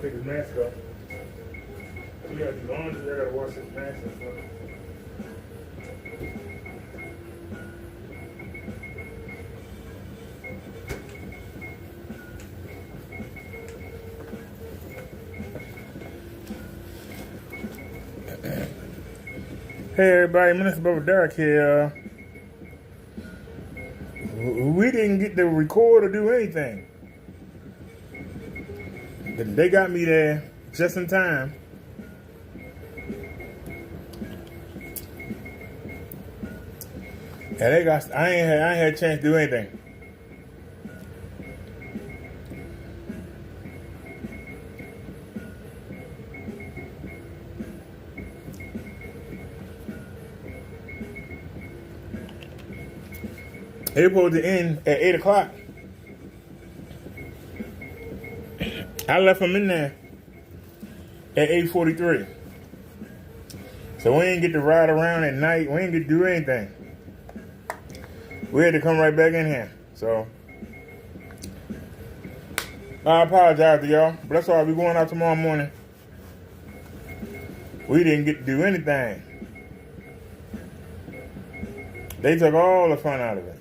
take his mask off. We gotta do laundry. I gotta wash his mask and stuff. Hey everybody, Minister Brother Derek here. We didn't get to record or do anything. They got me there just in time. And I ain't had a chance to do anything. They supposed to end at 8 o'clock. I left them in there at 8:43. So we didn't get to ride around at night. We didn't get to do anything. We had to come right back in here. So I apologize to y'all. But that's all right. We're going out tomorrow morning. We didn't get to do anything. They took all the fun out of it.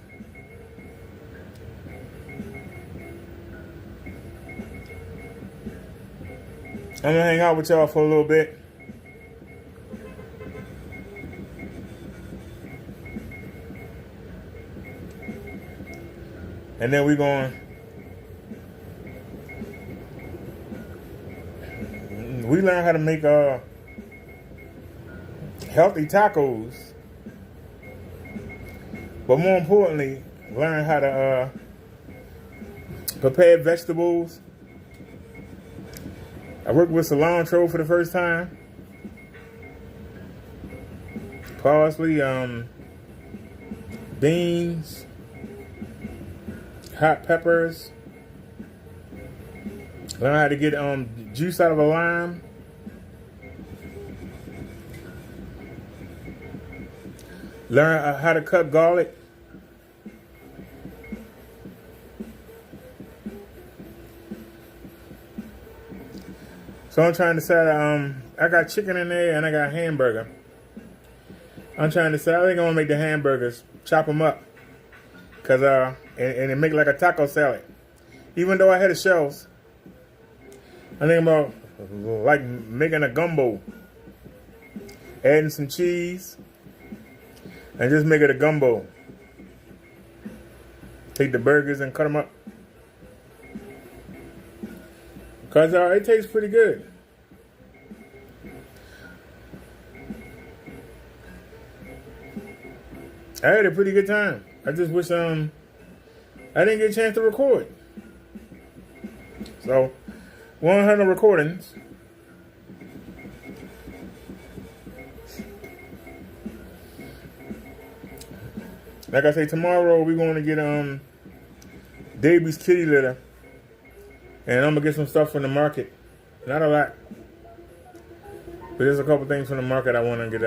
I'm gonna hang out with y'all for a little bit. And then we learn how to make healthy tacos. But more importantly, learn how to prepare vegetables. I worked with cilantro for the first time. Parsley, beans, hot peppers. Learn how to get juice out of a lime. Learn how to cut garlic. So I'm trying to decide, I got chicken in there and I got hamburger. I'm trying to decide, I think I'm gonna make the hamburgers, chop them up. Cause, and make like a taco salad. Even though I had the shells, I think about like making a gumbo. Adding some cheese and just make it a gumbo. Take the burgers and cut them up. Cause it tastes pretty good. I had a pretty good time. I just wish I didn't get a chance to record. So 100 recordings. Like I say, tomorrow we're going to get Davy's kitty litter. And I'm going to get some stuff from the market. Not a lot. But there's a couple things from the market I want to get.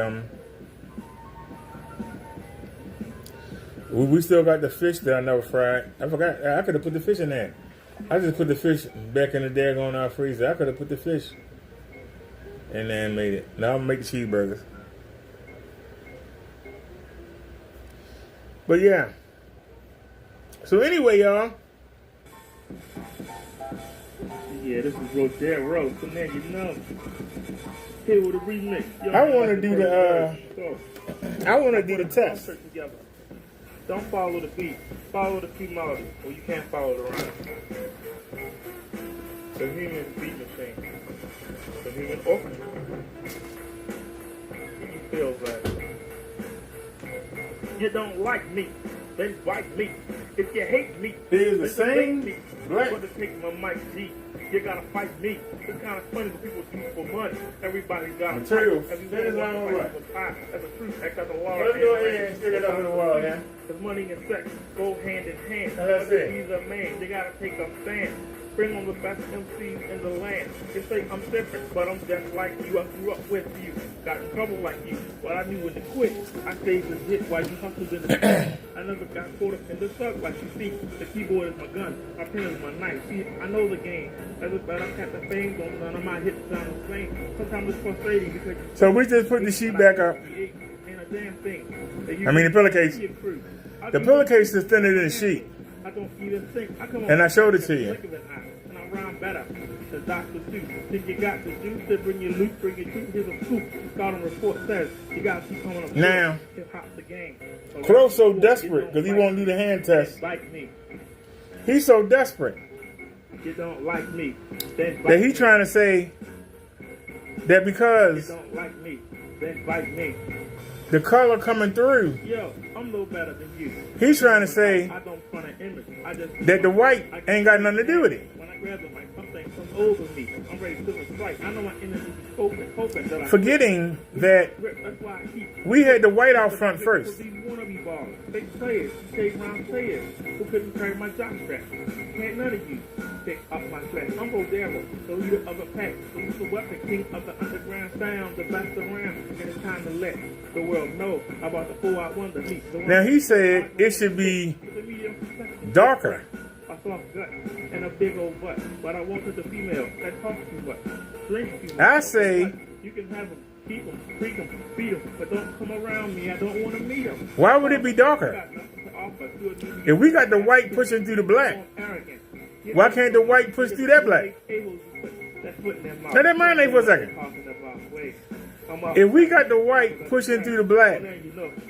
We still got the fish that I never fried. I forgot. I could have put the fish in there. I just put the fish back in the daggone freezer. I could have put the fish in there and made it. Now I'm going to make the cheeseburgers. But yeah. So anyway, y'all. Yeah, this is Road Dead Road. Come there, you know. Here with a remix. I want to do the test. Don't follow the beat. Follow the key melody, or you can't follow the rhyme. The human beat machine. The human orchestra. It feels like. You don't like me, then bite me. If you hate me, then the same me. Right. You're gonna take my mic G. You gotta fight me. It's kind of funny what people do for money. Everybody's got material. Everybody's got That's a truth. That's the law. Let's go ahead and stick it up in the wall, yeah. Because money and sex go hand in hand. That's it. He's a man. You gotta take a stand. Bring on the best MCs in the land. They say I'm different, but I'm just like you. I grew up with you. Got in trouble like you. But I knew when to quit. I stayed legit while you hustled in the street. I never got caught up in the thug like you see. The keyboard is my gun. My pen is my knife. See, I know the game. As a better cat the fame, don't none of my hits sound the same. Sometimes it's frustrating because So we just put the sheet back up. ain't a damn thing. I mean the pillowcase. The pillowcase is thinner than the sheet. I don't even think. I come And I showed it to you. And I rhyme better. The Dr. Seuss. Think you got the juice to bring your loot, bring your truth. Here's a scoop. Scouting report says you got to keep coming up. Now, Hip hop's the game. Crow's so desperate because he won't do the hand test. Like me. He's so desperate You don't like me. Then that he's trying to say that You because don't like me. Then bite me. the color coming through, Yo, I'm no better than you. he's trying to say I don't front an image. I just that the white ain't got nothing to do with it. When I grab the mic, something comes over me. I'm ready to strike. I know my enemies is hoping that I Forgetting that That's why I keep we had the white out front first. These wannabe ballers, fake players, shade round players who couldn't carry my jock strap. Can't none of you pick up my slash. I'm Rodero, the leader of a pack, the lethal weapon, king of the underground sound, the best around. And it's time to let the world know about the 4-out wonder. Now he said it should be darker. A soft gut and a big old butt, but I wanted the female that talks too much. Drink too much. I say, You can have them, keep them, freak them, feed them, but don't come around me. I don't want to meet them. why would it be darker? Got nothing to offer to a new If we got the white pushing through the black, arrogant. why can't the white push through that black? Now that marinate for a second. If we got the white pushing through the black,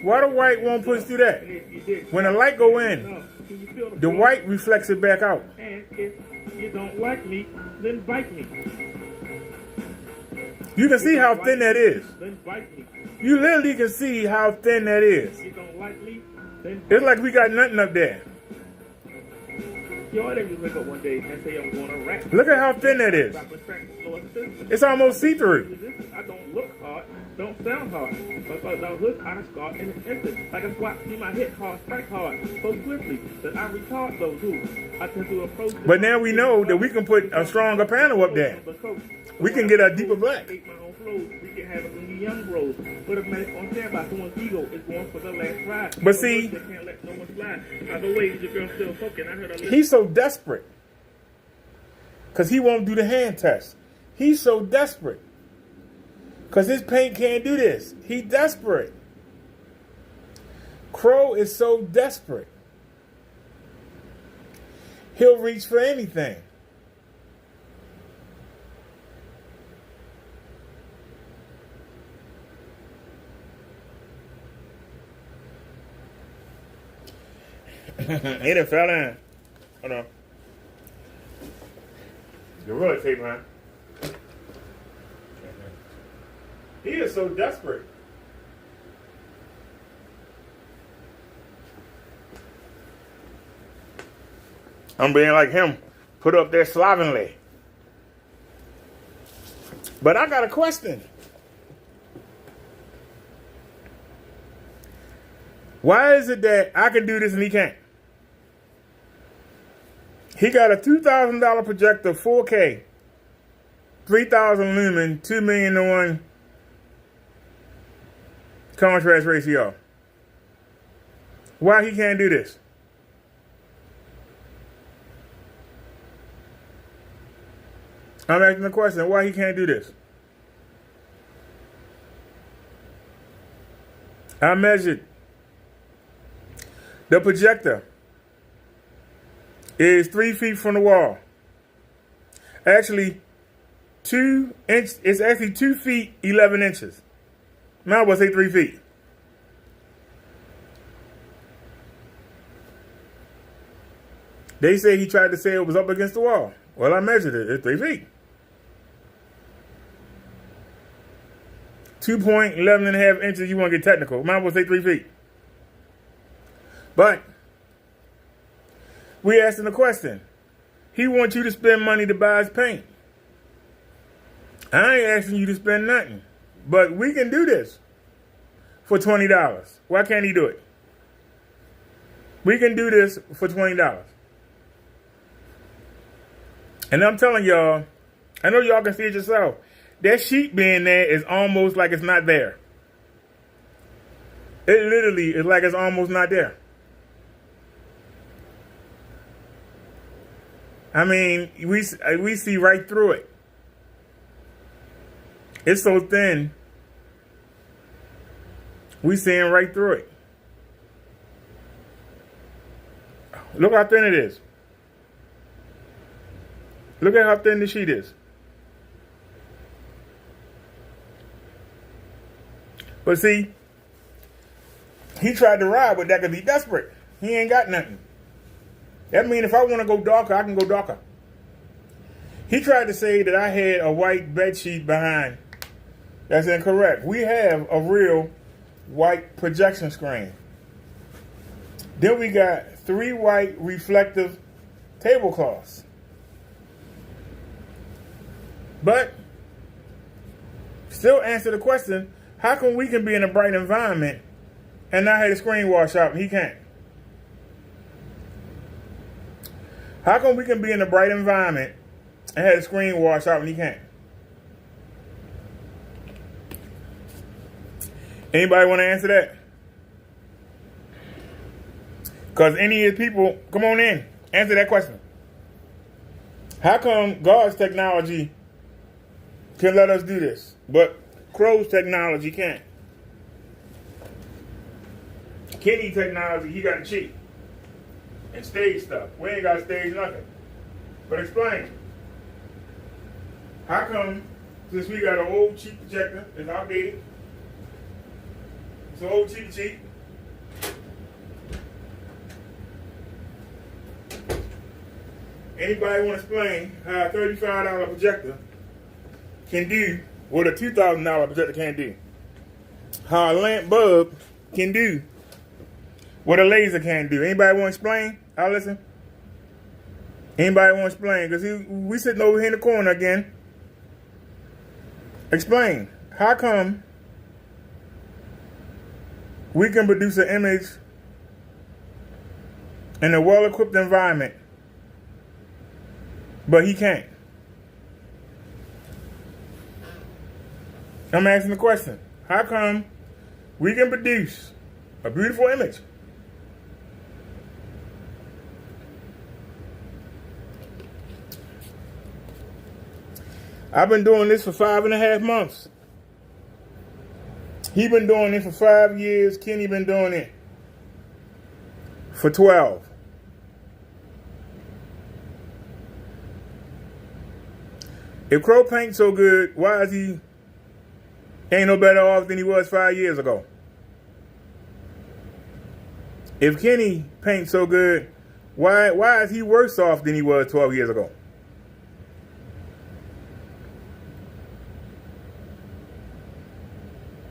why the white won't push through that? When the light go in, the white reflects it back out. And if you don't like me, then bite me. You can see how thin that is. Then bite me. You literally can see how thin that is. You don't like me, then It's like we got nothing up there. Yo, I didn't just wake up one day and say I'm going to rap. Look at how thin that is. It's almost see-through. I don't look hard, don't sound hard. But I look hard, scarred in an instant. Like a SWAT team, I hit hard, strike hard, so swiftly that I retard those who I tend to approach. But now we know that we can put a stronger panel up there. We can get a deeper black. We can have it when we young bros. Put a man on standby, someone's ego is going for the last ride. But see, They can't let no one slide. Either way, your girl still fucking. I heard her he's so desperate because he won't do the hand test. He's so desperate because his paint can't do this. He's desperate. Crow is so desperate. He'll reach for anything. He done fell in. Hold on. Gorilla tape, man. He is so desperate. I'm being like him, put up there slovenly. But I got a question. Why is it that I can do this and he can't? He got a $2,000 projector, 4K, 3,000 lumen, 2 million to 1 contrast ratio. Why he can't do this? I'm asking the question, why he can't do this? I measured the projector is 3 feet from the wall. Actually, 2 inch. It's actually 2 feet 11 inches. Now I would say 3 feet. They say he tried to say it was up against the wall. Well, I measured it. It's 3 feet. 2.11 and a half inches. You want to get technical? Mine would say 3 feet. But we asked him the question. He wants you to spend money to buy his paint. I ain't asking you to spend nothing. But we can do this for $20. Why can't he do it? We can do this for $20. And I'm telling y'all, I know y'all can see it yourself. That sheet being there is almost like it's not there. It literally is like it's almost not there. I mean, we see right through it. It's so thin. We seeing right through it. Look how thin it is. Look at how thin the sheet is. But see, he tried to ride with that because he's desperate. He ain't got nothing. That means if I want to go darker, I can go darker. He tried to say that I had a white bed sheet behind. That's incorrect. We have a real white projection screen. Then we got 3 white reflective tablecloths. But still answer the question, how come we can be in a bright environment and not have the screen wash out and he can't? How come we can be in a bright environment and have the screen wash out and he can't? Anybody want to answer that? Because any of the people, come on in, answer that question. How come God's technology can let us do this, but Crow's technology can't? Kenny technology, he got to cheat and stage stuff. We ain't got to stage nothing. But explain. How come, since we got an old cheap projector, it's outdated, it's an old cheap, anybody want to explain how a $35 projector can do what a $2,000 projector can't do? How a lamp bulb can do what a laser can do? Anybody want to explain? I'll listen. Anybody want to explain? Because we sitting over here in the corner again. Explain. How come we can produce an image in a well-equipped environment, but he can't? I'm asking the question. How come we can produce a beautiful image I've been doing this for 5.5 months. He been doing it for 5 years. Kenny been doing it for 12. If Crow paints so good, why is he ain't no better off than he was 5 years ago? If Kenny paints so good, why is he worse off than he was 12 years ago?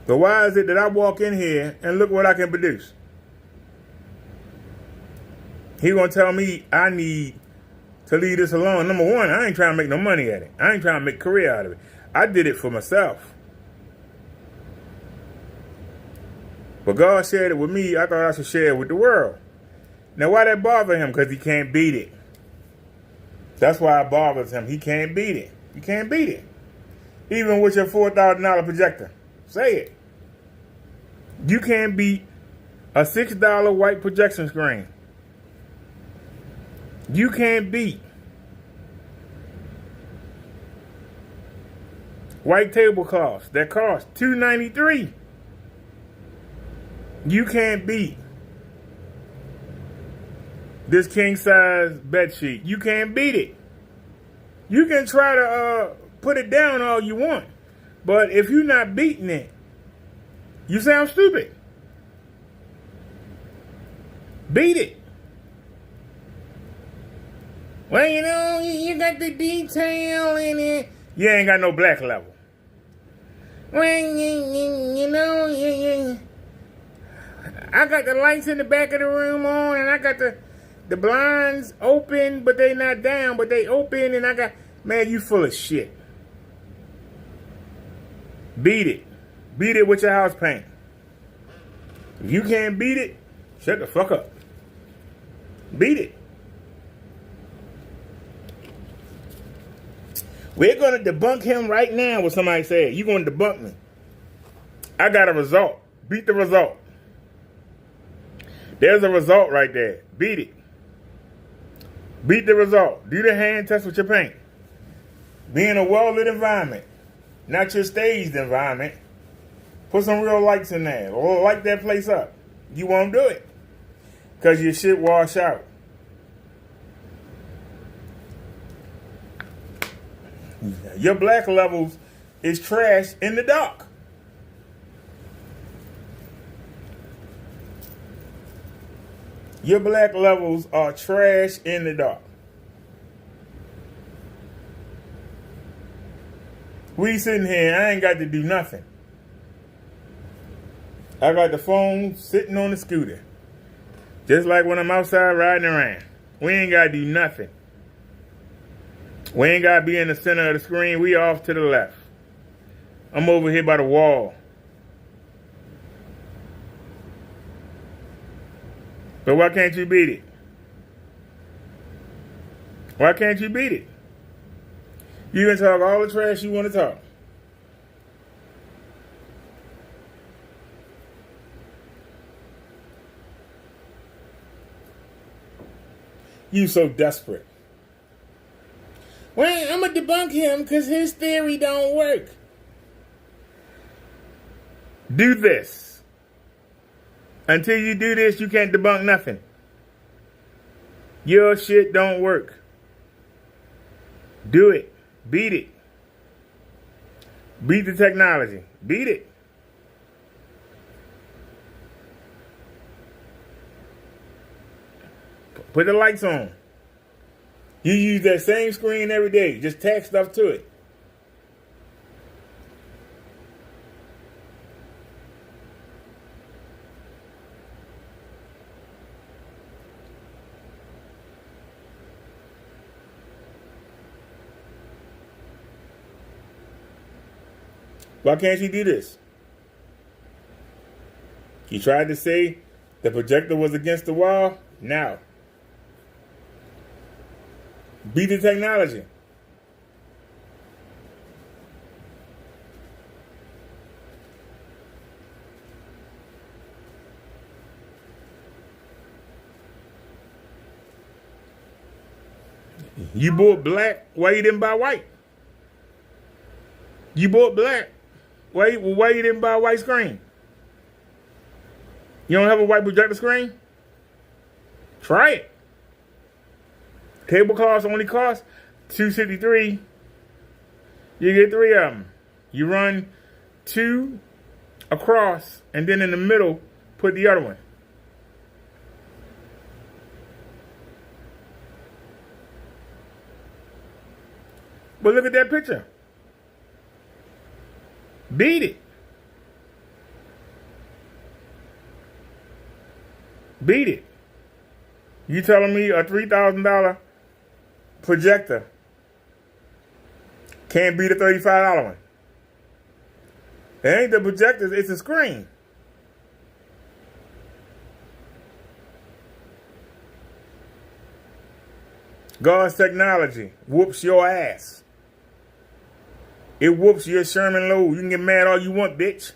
But why is it that I walk in here and look what I can produce? He gonna tell me I need to leave this alone. Number one, I ain't trying to make no money at it. I ain't trying to make a career out of it. I did it for myself. But God shared it with me. I thought I should share it with the world. Now, why that bother him? Because he can't beat it. That's why it bothers him. He can't beat it. You can't beat it. Even with your $4,000 projector. Say it. You can't beat a $6 white projection screen. You can't beat white tablecloths that cost $293. You can't beat this king size bed sheet. You can't beat it. You can try to put it down all you want, but if you're not beating it, you sound stupid. Beat it. Well, you know, you got the detail in it. You ain't got no black level. Well, you know, I got the lights in the back of the room on, and I got the blinds open, but they not down, but they open, and I got... Man, you full of shit. Beat it. Beat it with your house paint. If you can't beat it, shut the fuck up. Beat it. We're going to debunk him right now, what somebody said. You're going to debunk me. I got a result. Beat the result. There's a result right there. Beat it. Beat the result. Do the hand test with your paint. Be in a well-lit environment. Not your staged environment. Put some real lights in there. Or light that place up. You won't do it. Because your shit wash out. Your black levels is trash in the dark. Your black levels are trash in the dark. We sitting here, I ain't got to do nothing. I got the phone sitting on the scooter. Just like when I'm outside riding around. We ain't got to do nothing. We ain't got to be in the center of the screen. We off to the left. I'm over here by the wall. But why can't you beat it? Why can't you beat it? You can talk all the trash you want to talk. You so desperate. Well, I'm going to debunk him because his theory don't work. Do this. Until you do this, you can't debunk nothing. Your shit don't work. Do it. Beat it. Beat the technology. Beat it. Put the lights on. You use that same screen every day. Just tack stuff to it. Why can't you do this? You tried to say the projector was against the wall. Now. Beat the technology. You bought black, why you didn't buy white? You bought black, why you didn't buy a white screen? You don't have a white projector screen? Try it. Tablecloths only cost $253. You get 3 of them. You run 2 across, and then in the middle, put the other one. But look at that picture. Beat it. Beat it. You telling me a $3,000 projector can't beat a $35 one? It ain't the projector, it's a screen. God's technology whoops your ass. It whoops your Sherman load. You can get mad all you want, bitch.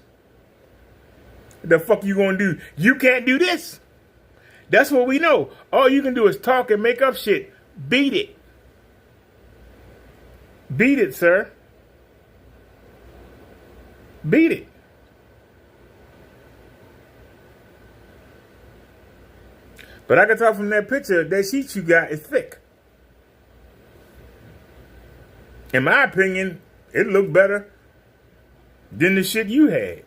What the fuck you gonna do? You can't do this. That's what we know. All you can do is talk and make up shit. Beat it. Beat it, sir. Beat it. But I can tell from that picture, that sheet you got is thick. In my opinion, it looked better than the shit you had.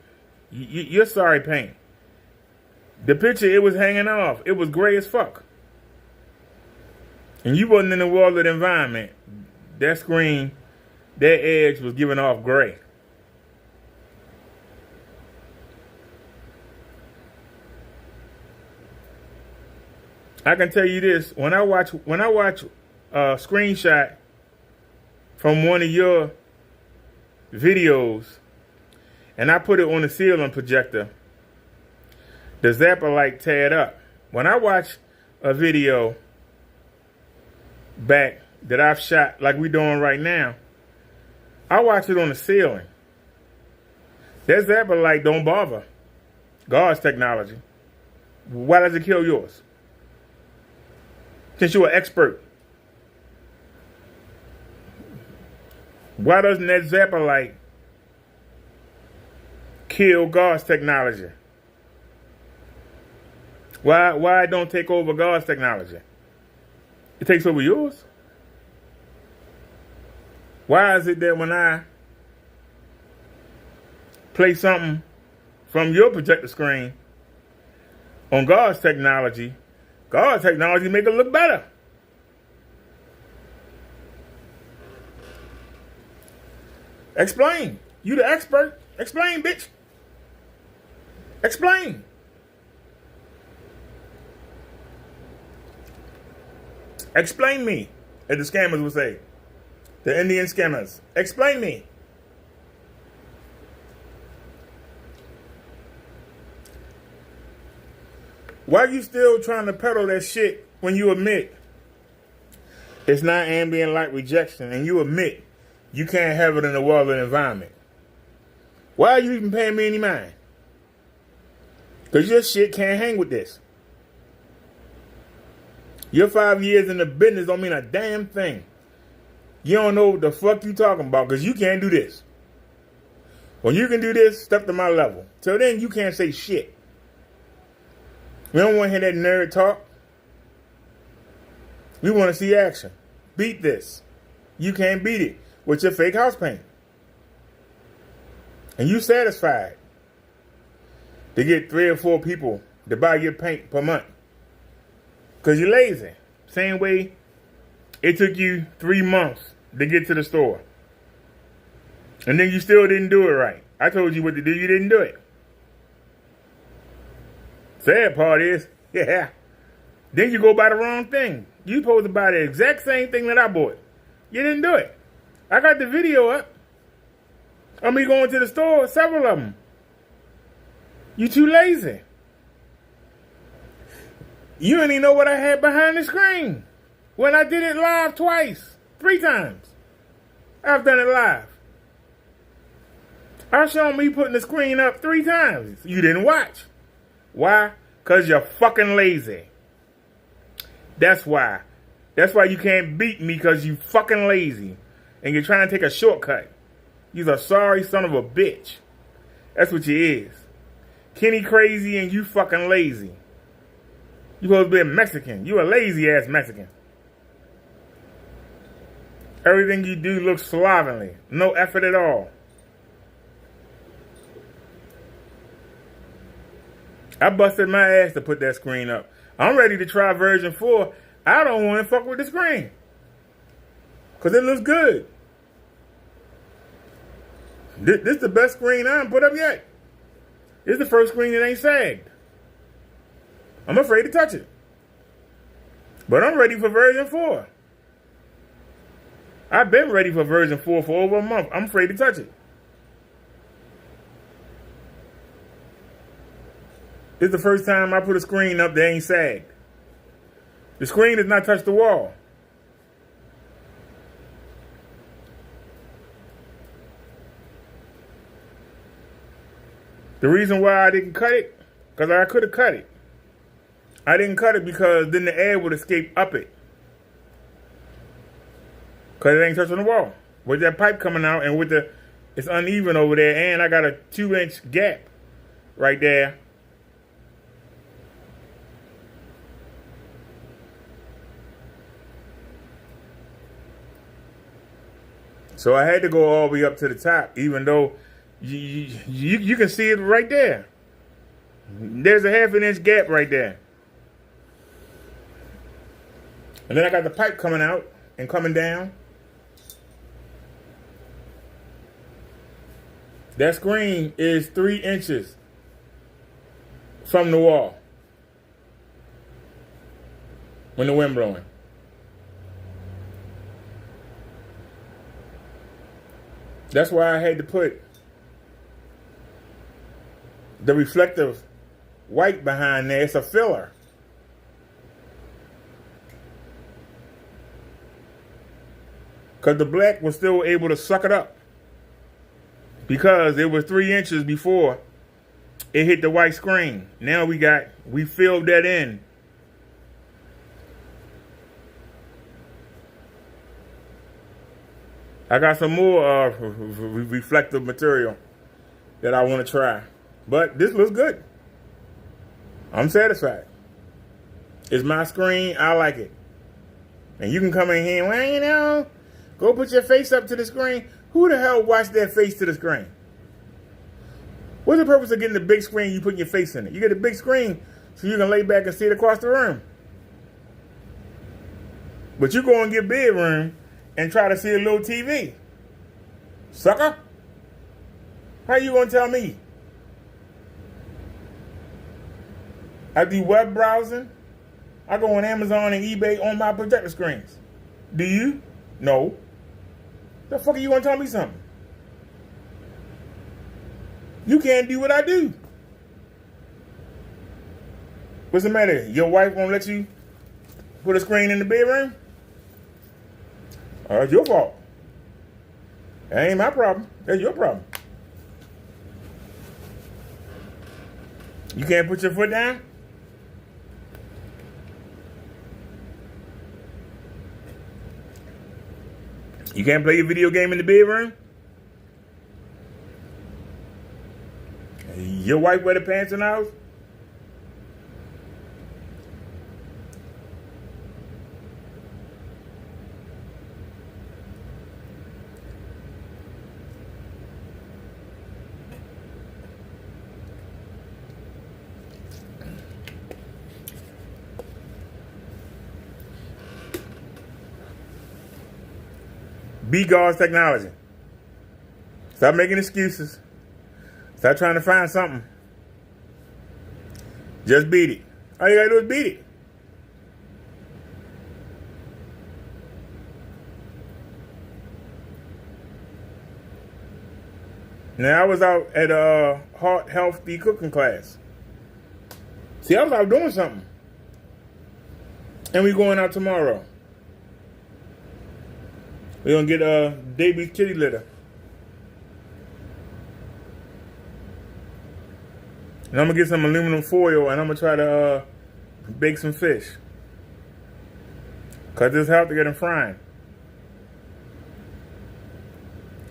You're sorry paint. The picture, it was hanging off. It was gray as fuck. And you wasn't in a well-lit environment. That screen, that edge was giving off gray. I can tell you this: when I watch a screenshot from one of your videos, and I put it on the ceiling projector, the zapper light tear it up. When I watch a video back that I've shot like we're doing right now, I watch it on the ceiling. That Zapper light don't bother God's technology. Why does it kill yours? Since you're an expert. Why doesn't that Zapper light kill God's technology? Why it don't take over God's technology? It takes over yours? Why is it that when I play something from your projector screen on God's technology make it look better? Explain. You the expert. Explain, bitch. Explain. Explain me, as the scammers would say. The Indian scammers. Explain me. Why you still trying to peddle that shit when you admit it's not ambient light rejection and you admit you can't have it in a welded environment? Why are you even paying me any mind? Because your shit can't hang with this. Your 5 years in the business don't mean a damn thing. You don't know what the fuck you talking about because you can't do this. When you can do this, step to my level. Till then, you can't say shit. We don't want to hear that nerd talk. We want to see action. Beat this. You can't beat it with your fake house paint. And you satisfied to get 3 or 4 people to buy your paint per month. Because you're lazy. Same way it took you 3 months to get to the store. And then you still didn't do it right. I told you what to do, you didn't do it. Sad part is, yeah, then you go buy the wrong thing. You supposed to buy the exact same thing that I bought. You didn't do it. I got the video up of me going to the store, several of them. You too lazy. You didn't even know what I had behind the screen when I did it live twice, 3 times. I've done it live. I showed me putting the screen up 3 times. You didn't watch. Why? Because you're fucking lazy. That's why. That's why you can't beat me, because you fucking lazy. And you're trying to take a shortcut. You're a sorry son of a bitch. That's what you is. Kenny crazy and you fucking lazy. You supposed to be a Mexican. You a lazy ass Mexican. Everything you do looks slovenly. No effort at all. I busted my ass to put that screen up. I'm ready to try version 4. I don't want to fuck with the screen. Because it looks good. This is the best screen I haven't put up yet. This is the first screen that ain't sagged. I'm afraid to touch it. But I'm ready for version 4. I've been ready for version 4 for over a month. I'm afraid to touch it. This is the first time I put a screen up that ain't sagged. The screen does not touch the wall. The reason why I didn't cut it, because I could have cut it. I didn't cut it because then the air would escape up it. Because it ain't touching the wall. With that pipe coming out and with it's uneven over there, and I got a 2-inch gap right there. So I had to go all the way up to the top, even though you can see it right there. There's a 1/2 inch gap right there. And then I got the pipe coming out and coming down. That screen is 3 inches from the wall when the wind blowing. That's why I had to put the reflective white behind there. It's a filler. Because the black was still able to suck it up. because it was 3 inches before it hit the white screen. Now we filled that in. I got some more reflective material that I want to try. But this looks good. I'm satisfied. It's my screen. I like it. And you can come in here and, well, you know, go put your face up to the screen. Who the hell watched their face to the screen? What's the purpose of getting the big screen you putting your face in it? You get a big screen so you can lay back and see it across the room. But you go and get big room and try to see a little TV. Sucker. How you going to tell me? I do web browsing. I go on Amazon and eBay on my projector screens. Do you? No. The fuck are you going to tell me something? You can't do what I do. What's the matter? Your wife won't let you put a screen in the bedroom? It's your fault. That ain't my problem. That's your problem. You can't put your foot down? You can't play a video game in the bedroom? Your wife wear the pants in the house? Be God's technology. Stop making excuses. Stop trying to find something. Just beat it. All you gotta do is beat it. Now I was out at a heart healthy cooking class. See, I was out doing something. And we going out tomorrow. We're going to get Davy's kitty litter. And I'm going to get some aluminum foil and I'm going to try to bake some fish. Because it's healthy to get them frying.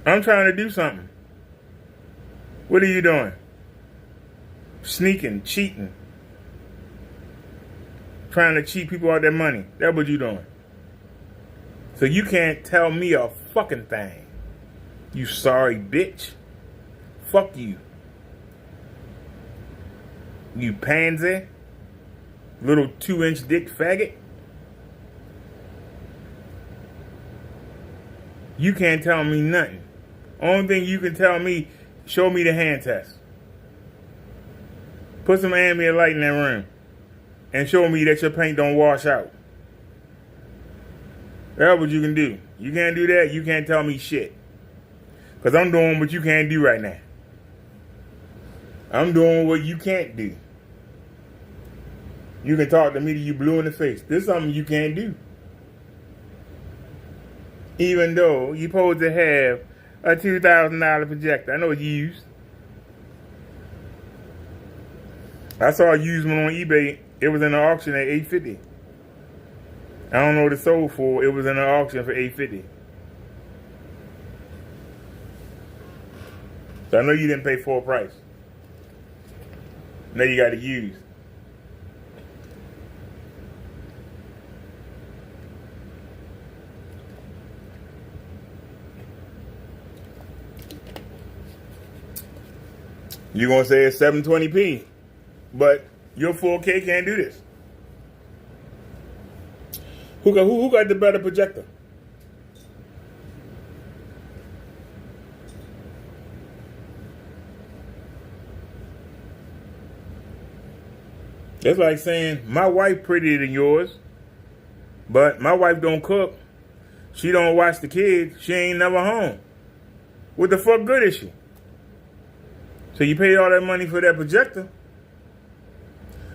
I'm trying to do something. What are you doing? Sneaking, cheating. Trying to cheat people out of their money. That's what you're doing. So you can't tell me a fucking thing. You sorry bitch. Fuck you. You pansy. Little 2-inch dick faggot. You can't tell me nothing. Only thing you can tell me, show me the hand test. Put some ambient light in that room. And show me that your paint don't wash out. That's what you can do. You can't do that, you can't tell me shit. Because I'm doing what you can't do right now. I'm doing what you can't do. You can talk to me till you blue in the face. This is something you can't do. Even though you're supposed to have a $2,000 projector. I know it's used. I saw a used one on eBay. It was in the auction at $850. I don't know what it sold for. It was in the auction for $850. So I know you didn't pay full price. Now you got to use. You're going to say it's 720p, but your 4K can't do this. Who got the better projector? It's like saying, my wife prettier than yours, but my wife don't cook. She don't watch the kids. She ain't never home. What the fuck good is she? So you paid all that money for that projector.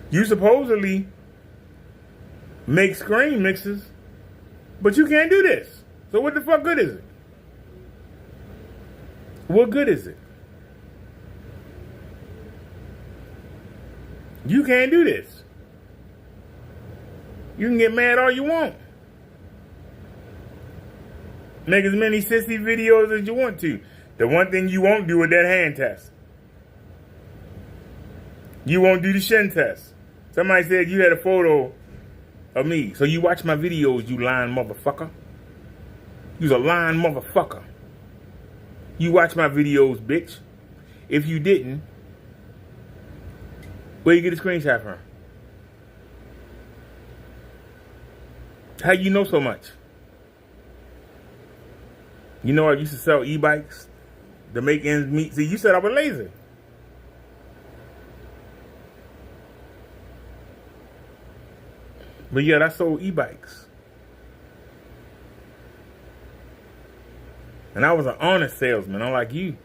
You supposedly make screen mixes, but you can't do this. So what the fuck good is it? What good is it? You can't do this. You can get mad all you want. Make as many sissy videos as you want to. The one thing you won't do is that hand test. You won't do the shin test. Somebody said you had a photo of me. So you watch my videos, you lying motherfucker. You's a lying motherfucker. You watch my videos, bitch. If you didn't, where you get a screenshot from? How you know so much? You know I used to sell e-bikes to make ends meet. See, you said I was lazy. But yeah, I sold e-bikes. And I was an honest salesman, unlike you.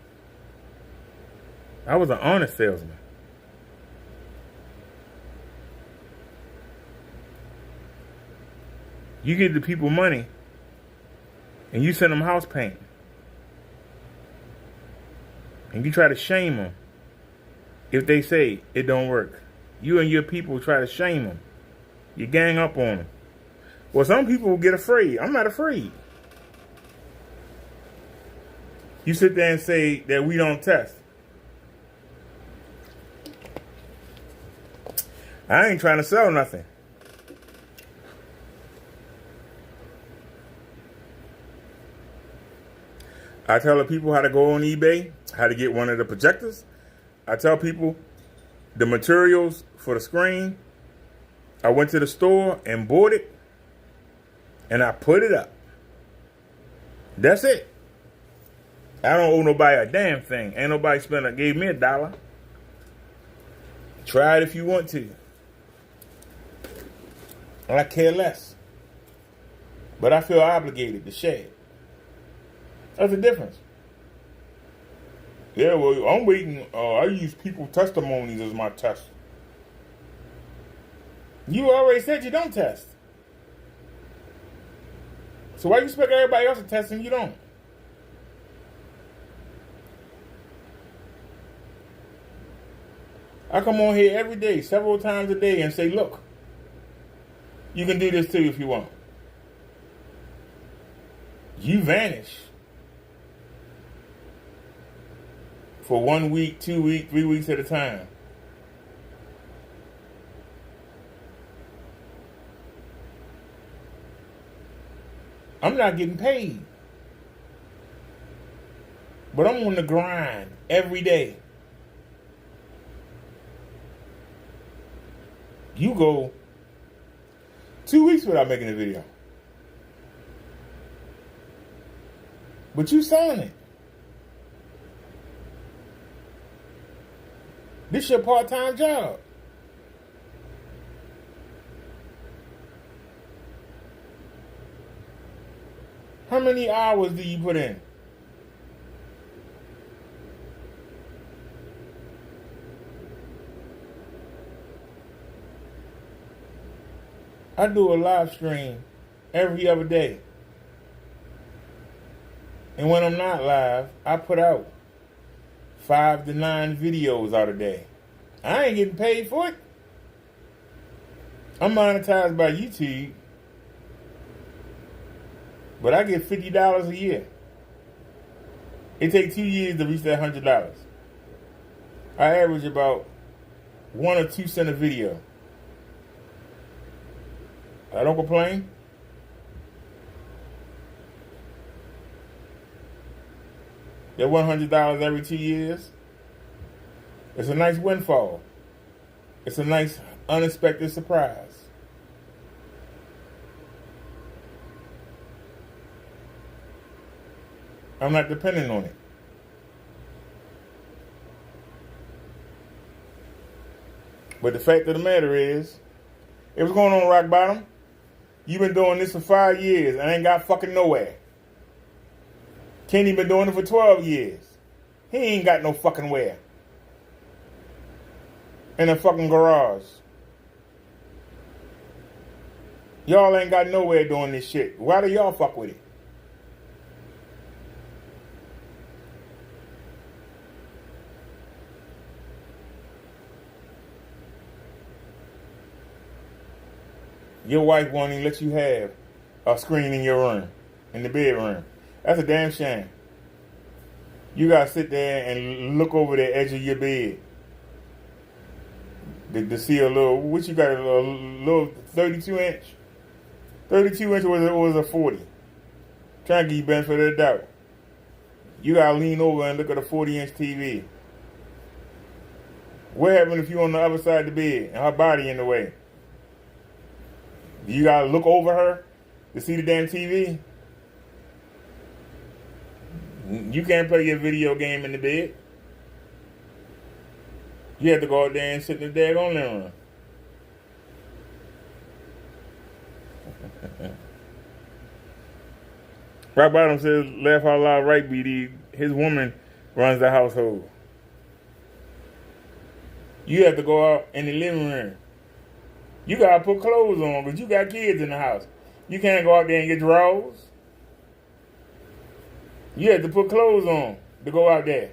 I was an honest salesman. You give the people money and you send them house paint. And you try to shame them if they say it don't work. You and your people try to shame them. You gang up on them. Well, some people will get afraid. I'm not afraid. You sit there and say that we don't test. I ain't trying to sell nothing. I tell the people how to go on eBay, how to get one of the projectors. I tell people the materials for the screen. I went to the store and bought it, and I put it up. That's it. I don't owe nobody a damn thing. Ain't nobody gave me $1. Try it if you want to. I care less. But I feel obligated to share it. That's the difference. Yeah, well, I'm waiting. I use people's testimonies as my test. You already said you don't test. So why you expect everybody else to test and you don't? I come on here every day, several times a day, and say, look, you can do this too if you want. You vanish for 1 week, 2 weeks, 3 weeks at a time. I'm not getting paid. But I'm on the grind every day. You go 2 weeks without making a video. But you selling it. This your part-time job. How many hours do you put in? I do a live stream every other day. And when I'm not live, I put out 5 to 9 videos out a day. I ain't getting paid for it. I'm monetized by YouTube. But I get $50 a year. It takes 2 years to reach that $100. I average about 1 or 2 cents a video. I don't complain. That $100 every 2 years. It's a nice windfall. It's a nice unexpected surprise. I'm not depending on it. But the fact of the matter is, it was going on rock bottom. You've been doing this for 5 years and ain't got fucking nowhere. Kenny been doing it for 12 years. He ain't got no fucking where. In a fucking garage. Y'all ain't got nowhere doing this shit. Why do y'all fuck with it? Your wife won't even let you have a screen in your room, in the bedroom. That's a damn shame. You gotta sit there and look over the edge of your bed to see a little. What you got? A little 32-inch. 32-inch was a 40. Trying to give you benefit of the doubt. You gotta lean over and look at a 40-inch TV. What happens if you're on the other side of the bed and her body in the way? You gotta look over her to see the damn TV? You can't play your video game in the bed. You have to go out there and sit in the daggone living room. Rock Bottom says, laugh out loud, right, BD. His woman runs the household. You have to go out in the living room. You gotta put clothes on because you got kids in the house. You can't go out there and get drawers. You have to put clothes on to go out there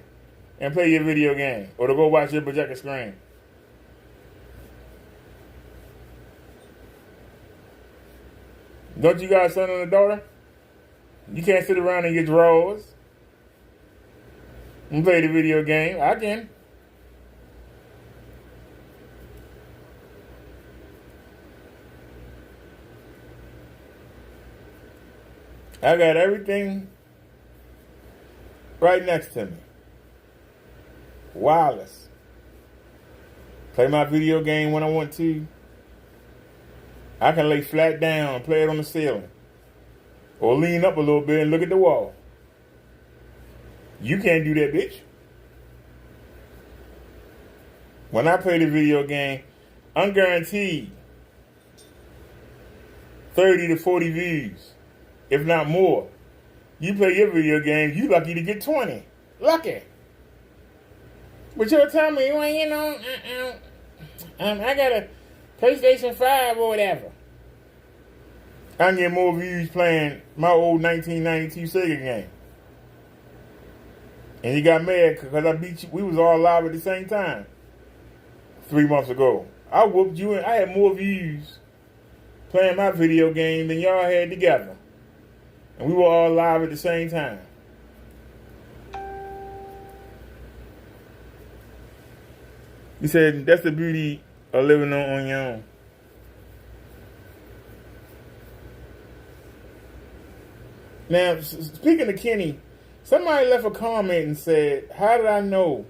and play your video game or to go watch your projector screen. Don't you got a son and a daughter? You can't sit around in your drawers and play the video game. I can. I got everything right next to me. Wireless. Play my video game when I want to. I can lay flat down and play it on the ceiling. Or lean up a little bit and look at the wall. You can't do that, bitch. When I play the video game, I'm guaranteed 30 to 40 views, if not more. You play your video game, you lucky to get 20. Lucky. But you'll tell me, well, you know, I got a PlayStation 5 or whatever. I can get more views playing my old 1992 Sega game. And you got mad because I beat you. We was all live at the same time 3 months ago. I whooped you and I had more views playing my video game than y'all had together. And we were all live at the same time. He said, that's the beauty of living on your own. Now, speaking of Kenny, somebody left a comment and said, how did I know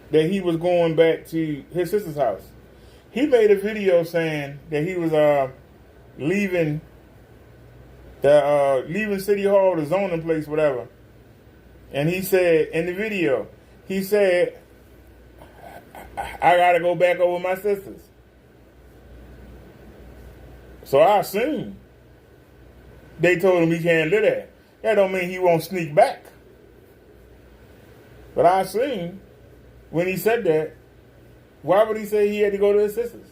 that he was going back to his sister's house? He made a video saying that he was leaving City Hall, the zoning place, whatever. And he said in the video, he said, I gotta go back over my sisters. So I assume they told him he can't live there. That don't mean he won't sneak back. But I assume when he said that, why would he say he had to go to his sisters?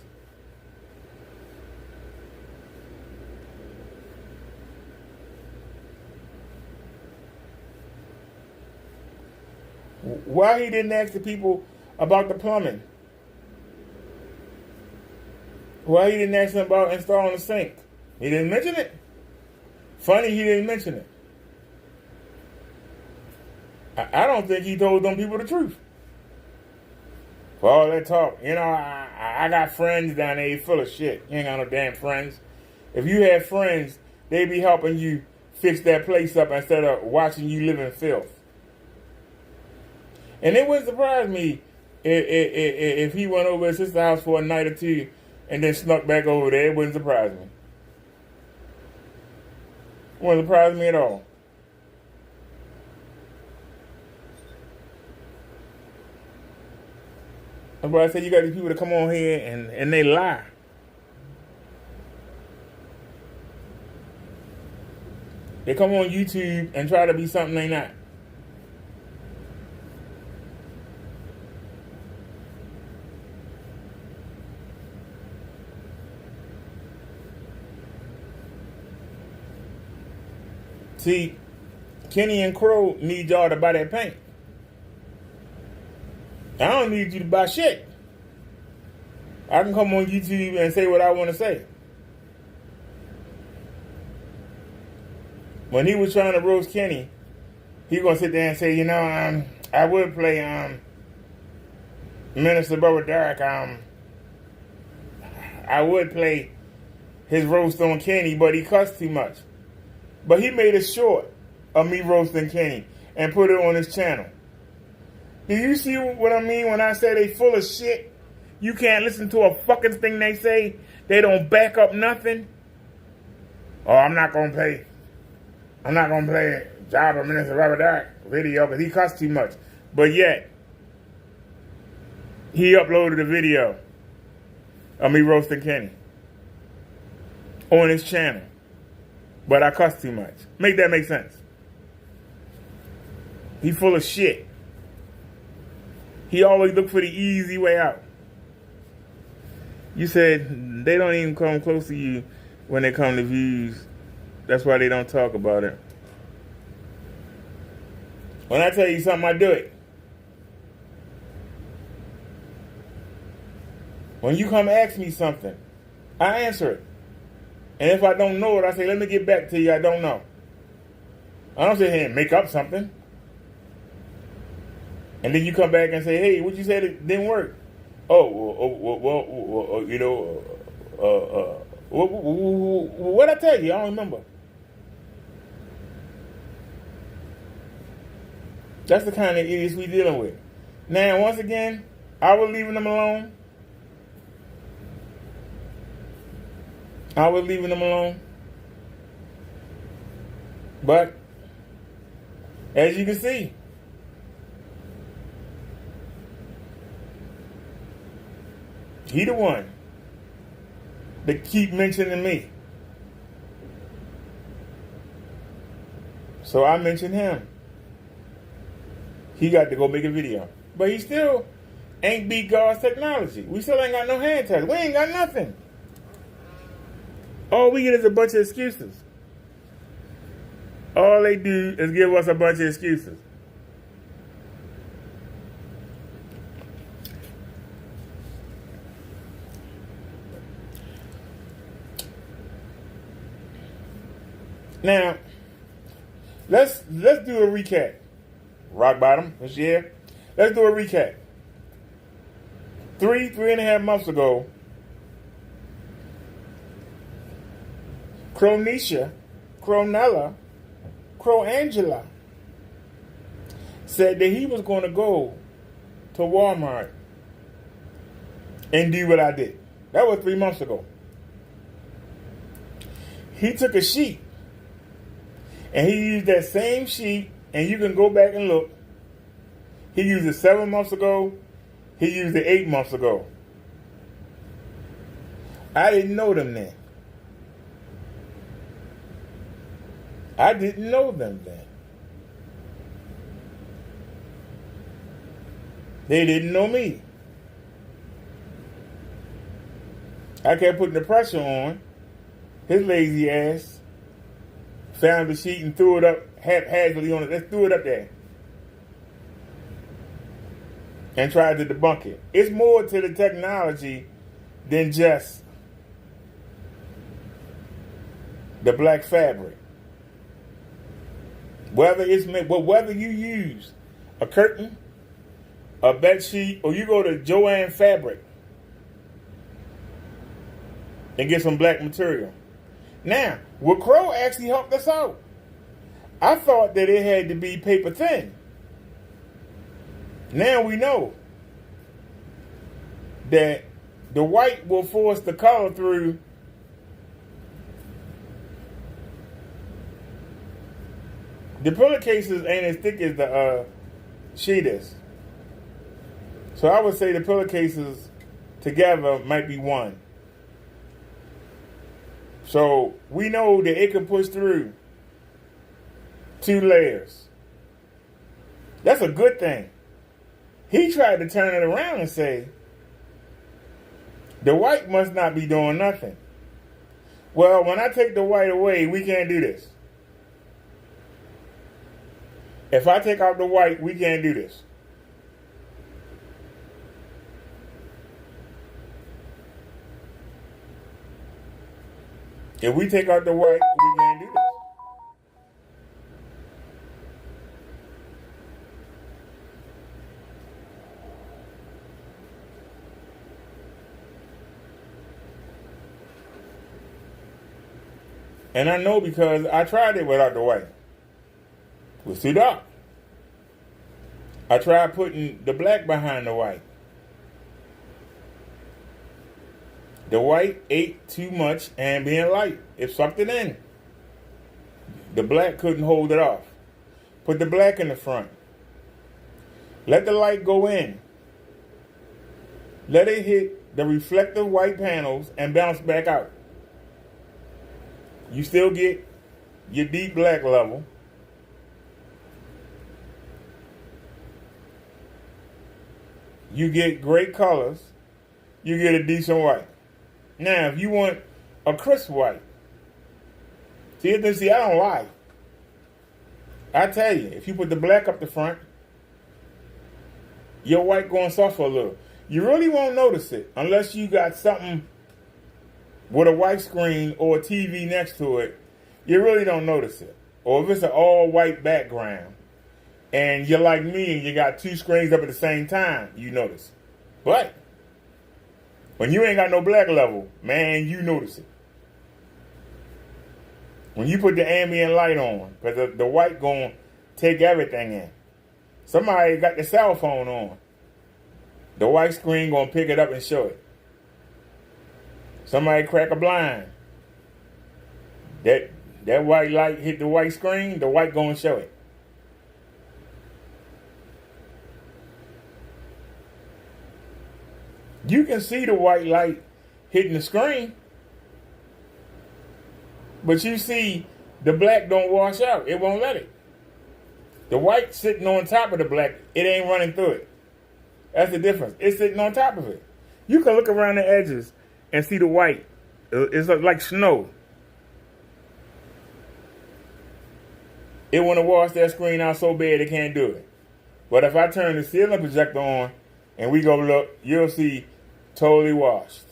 Why he didn't ask the people about the plumbing? Why he didn't ask them about installing the sink? He didn't mention it. Funny he didn't mention it. I don't think he told them people the truth. For all that talk. You know, I got friends down there full of shit. You ain't got no damn friends. If you had friends, they'd be helping you fix that place up instead of watching you live in filth. And it wouldn't surprise me if he went over to his sister's house for a night or two and then snuck back over there. It wouldn't surprise me. It wouldn't surprise me at all. That's why I said you got these people that come on here and they lie. They come on YouTube and try to be something they not. See, Kenny and Crow need y'all to buy that paint. I don't need you to buy shit. I can come on YouTube and say what I want to say. When he was trying to roast Kenny, he was going to sit there and say, you know, I would play Minister Brother Derek. I would play his roast on Kenny, but he cussed too much. But he made a short of me roasting Kenny and put it on his channel. Do you see what I mean when I say they full of shit? You can't listen to a fucking thing they say. They don't back up nothing. Oh, I'm not going to play Job of Minister Robert Derek video because he cussed too much. But yet, he uploaded a video of me roasting Kenny on his channel. But I cussed too much. Make that make sense? He full of shit. He always look for the easy way out. You said they don't even come close to you when they come to views. That's why they don't talk about it. When I tell you something, I do it. When you come ask me something, I answer it. And if I don't know it, I say, let me get back to you, I don't know. I don't sit here and make up something. And then you come back and say, hey, what you said it didn't work. Oh, you know, what I tell you? I don't remember. That's the kind of idiots we dealing with. Now, once again, I was leaving them alone. But, as you can see, he the one that keep mentioning me. So I mentioned him. He got to go make a video. But he still ain't beat God's technology. We still ain't got no hand touch. We ain't got nothing. All we get is a bunch of excuses. All they do is give us a bunch of excuses. Now, let's do a recap. Rock bottom this year. Let's do a recap. 3.5 months ago, Cronisha, Cronella, Croangela said that he was going to go to Walmart and do what I did. That was 3 months ago. He took a sheet and he used that same sheet, and you can go back and look. He used it 7 months ago. He used it 8 months ago. I didn't know them then. I didn't know them then. They didn't know me. I kept putting the pressure on. His lazy ass found the sheet and threw it up haphazardly on it. Let's throw it up there. And tried to debunk it. It's more to the technology than just the black fabric. Whether you use a curtain, a bed sheet, or you go to Joann Fabric and get some black material. Now, Will Crow actually helped us out. I thought that it had to be paper thin. Now we know that the white will force the color through. The pillowcases ain't as thick as the sheet is. So I would say the pillowcases together might be one. So we know that it can push through 2 layers. That's a good thing. He tried to turn it around and say, the white must not be doing nothing. Well, when I take the white away, we can't do this. If I take out the white, we can't do this. If we take out the white, we can't do this. And I know because I tried it without the white. It was too dark. I tried putting the black behind the white. The white ate too much ambient light. It sucked it in. The black couldn't hold it off. Put the black in the front. Let the light go in. Let it hit the reflective white panels and bounce back out. You still get your deep black level. You get great colors. You get a decent white. Now, if you want a crisp white, see, I don't lie. I tell you, if you put the black up the front, your white going to suffer a little. You really won't notice it unless you got something with a white screen or a TV next to it. You really don't notice it. Or if it's an all-white background and you're like me and you got two screens up at the same time, you notice. But when you ain't got no black level, man, you notice it. When you put the ambient light on, because the white going to take everything in. Somebody got the cell phone on. The white screen going to pick it up and show it. Somebody crack a blind. That white light hit the white screen, the white going to show it. You can see the white light hitting the screen, but you see the black don't wash out. It won't let it. The white sitting on top of the black, it ain't running through it. That's the difference. It's sitting on top of it. You can look around the edges and see the white. It's like snow. It want to wash that screen out so bad it can't do it. But if I turn the ceiling projector on and we go look, you'll see totally washed.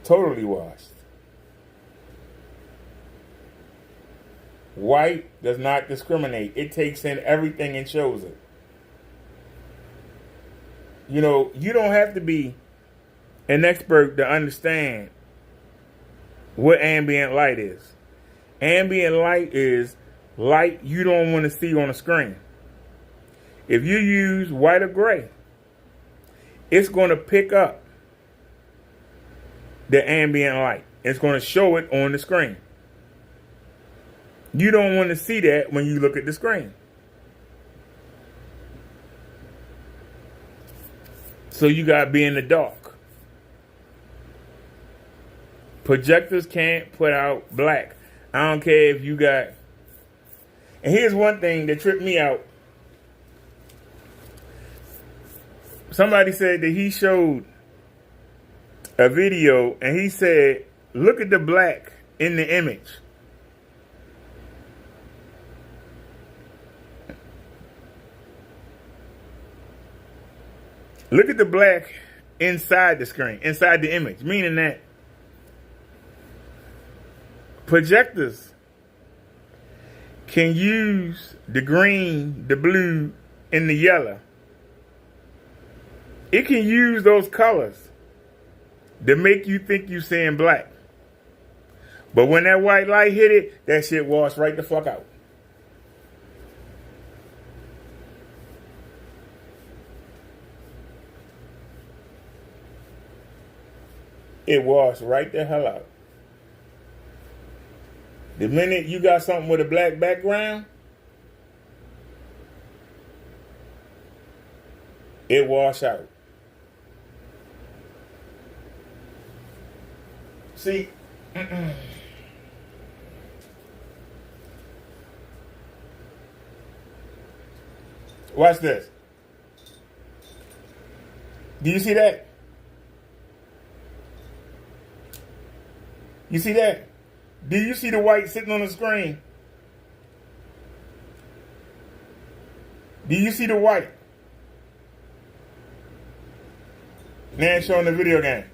Totally washed. White does not discriminate. It takes in everything and shows it. You know, you don't have to be an expert to understand what ambient light is. Ambient light is light you don't want to see on a screen. If you use white or gray, it's going to pick up the ambient light. It's going to show it on the screen. You don't want to see that when you look at the screen. So you got to be in the dark. Projectors can't put out black. I don't care if you got... And here's one thing that tripped me out. Somebody said that he showed a video and he said, look at the black in the image. Look at the black inside the screen, inside the image, meaning that projectors can use the green, the blue, and the yellow. It can use those colors to make you think you're seeing black. But when that white light hit it, that shit washed right the fuck out. It washed right the hell out. The minute you got something with a black background, it wash out. See, watch this. Do you see that? You see that? Do you see the white sitting on the screen? Do you see the white? Now it's showing the video game.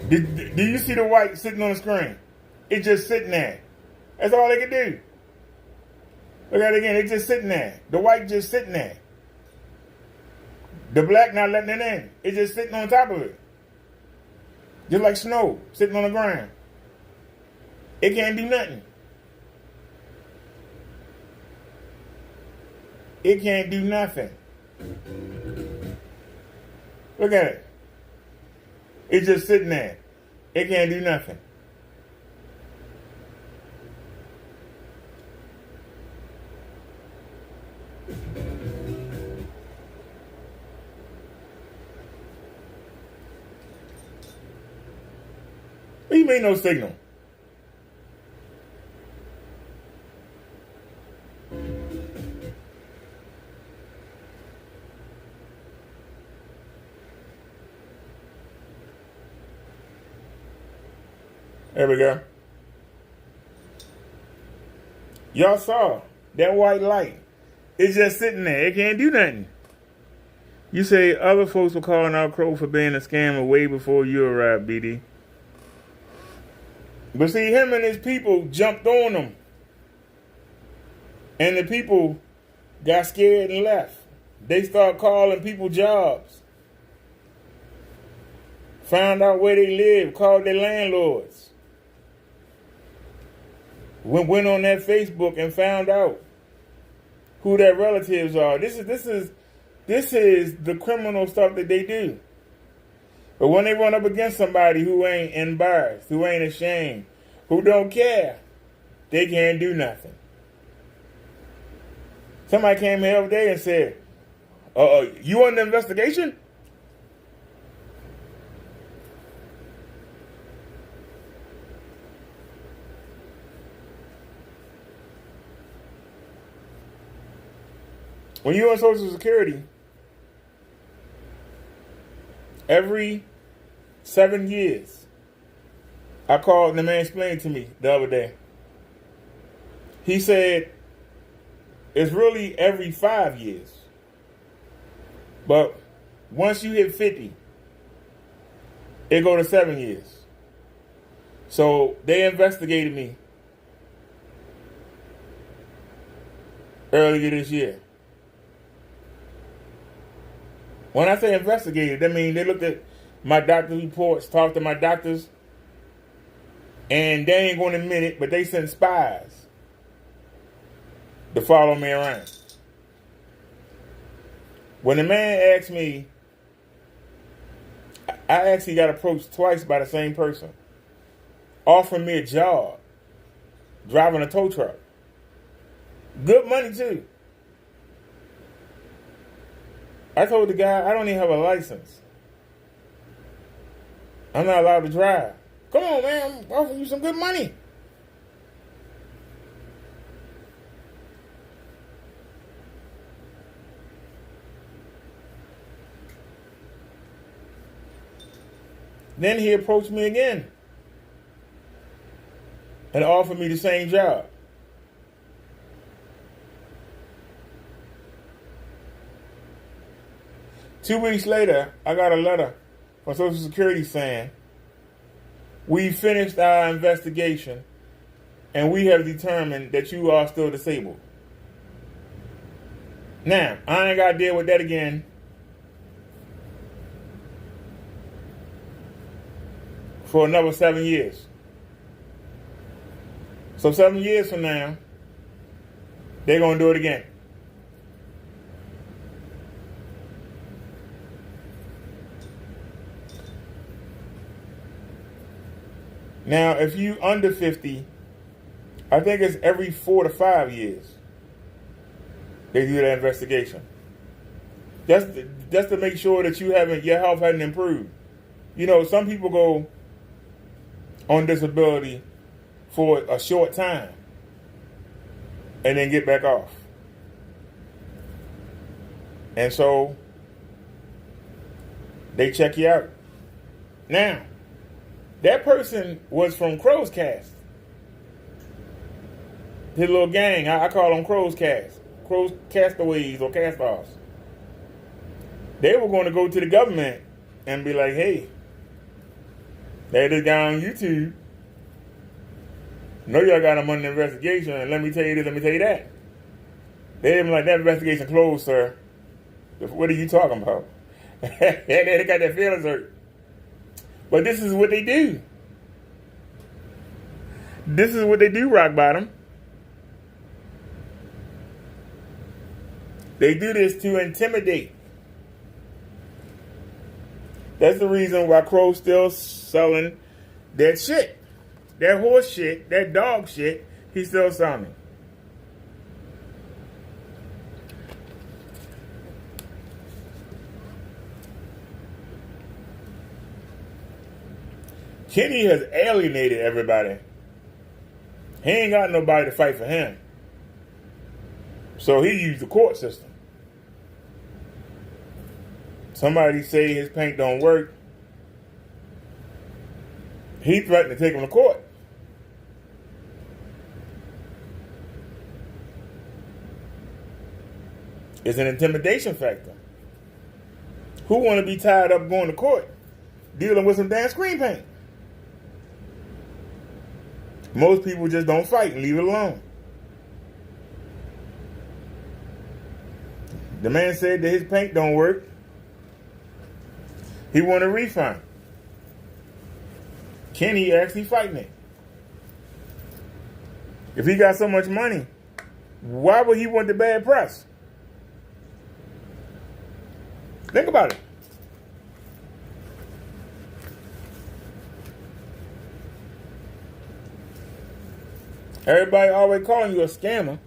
Do you see the white sitting on the screen? It's just sitting there. That's all they can do. Look at it again. It's just sitting there. The white just sitting there. The black not letting it in. It's just sitting on top of it. Just like snow sitting on the ground. It can't do nothing. It can't do nothing. Look at it. It's just sitting there. It can't do nothing. What do you mean no signal? There we go. Y'all saw that white light. It's just sitting there. It can't do nothing. You say other folks were calling out Crow for being a scammer way before you arrived, BD. But see, him and his people jumped on him. And the people got scared and left. They started calling people jobs. Found out where they live, called their landlords. Went on their Facebook and found out who their relatives are. This is the criminal stuff that they do. But when they run up against somebody who ain't embarrassed, who ain't ashamed, who don't care, they can't do nothing. Somebody came here the other day and said, you on the investigation? When you're on Social Security, every 7 years, I called and the man explained to me the other day. He said, it's really every 5 years. But once you hit 50, it go to 7 years. So they investigated me earlier this year. When I say investigated, that means they looked at my doctor's reports, talked to my doctors, and they ain't going to admit it, but they sent spies to follow me around. When the man asked me, I actually got approached twice by the same person, offering me a job, driving a tow truck. Good money too. I told the guy, I don't even have a license. I'm not allowed to drive. Come on, man, I'm offering you some good money. Then he approached me again and offered me the same job. Two weeks later, I got a letter from Social Security saying, we finished our investigation and we have determined that you are still disabled. Now, I ain't got to deal with that again for another 7 years. So 7 years from now, they're going to do it again. Now, if you under 50, I think it's every 4 to 5 years they do that investigation. Just to make sure that your health hadn't improved. You know, some people go on disability for a short time and then get back off. And so they check you out. Now, that person was from Crow's Cast. His little gang, I call them Crow's Cast. Crow's Castaways or Cast-Offs. They were going to go to the government and be like, hey, They this guy on YouTube. Know y'all got him under investigation, and let me tell you this, let me tell you that. They even like, that investigation closed, sir. What are you talking about? They got their feelings hurt. But this is what they do. This is what they do, Rock Bottom. They do this to intimidate. That's the reason why Crow's still selling that shit. That horse shit, that dog shit, he's still selling. Kenny has alienated everybody. He ain't got nobody to fight for him. So he used the court system. Somebody say his paint don't work. He threatened to take him to court. It's an intimidation factor. Who want to be tied up going to court dealing with some damn screen paint? Most people just don't fight and leave it alone. The man said that his paint don't work. He want a refund. Kenny actually fighting it. If he got so much money, why would he want the bad press? Think about it. Everybody always calling you a scammer.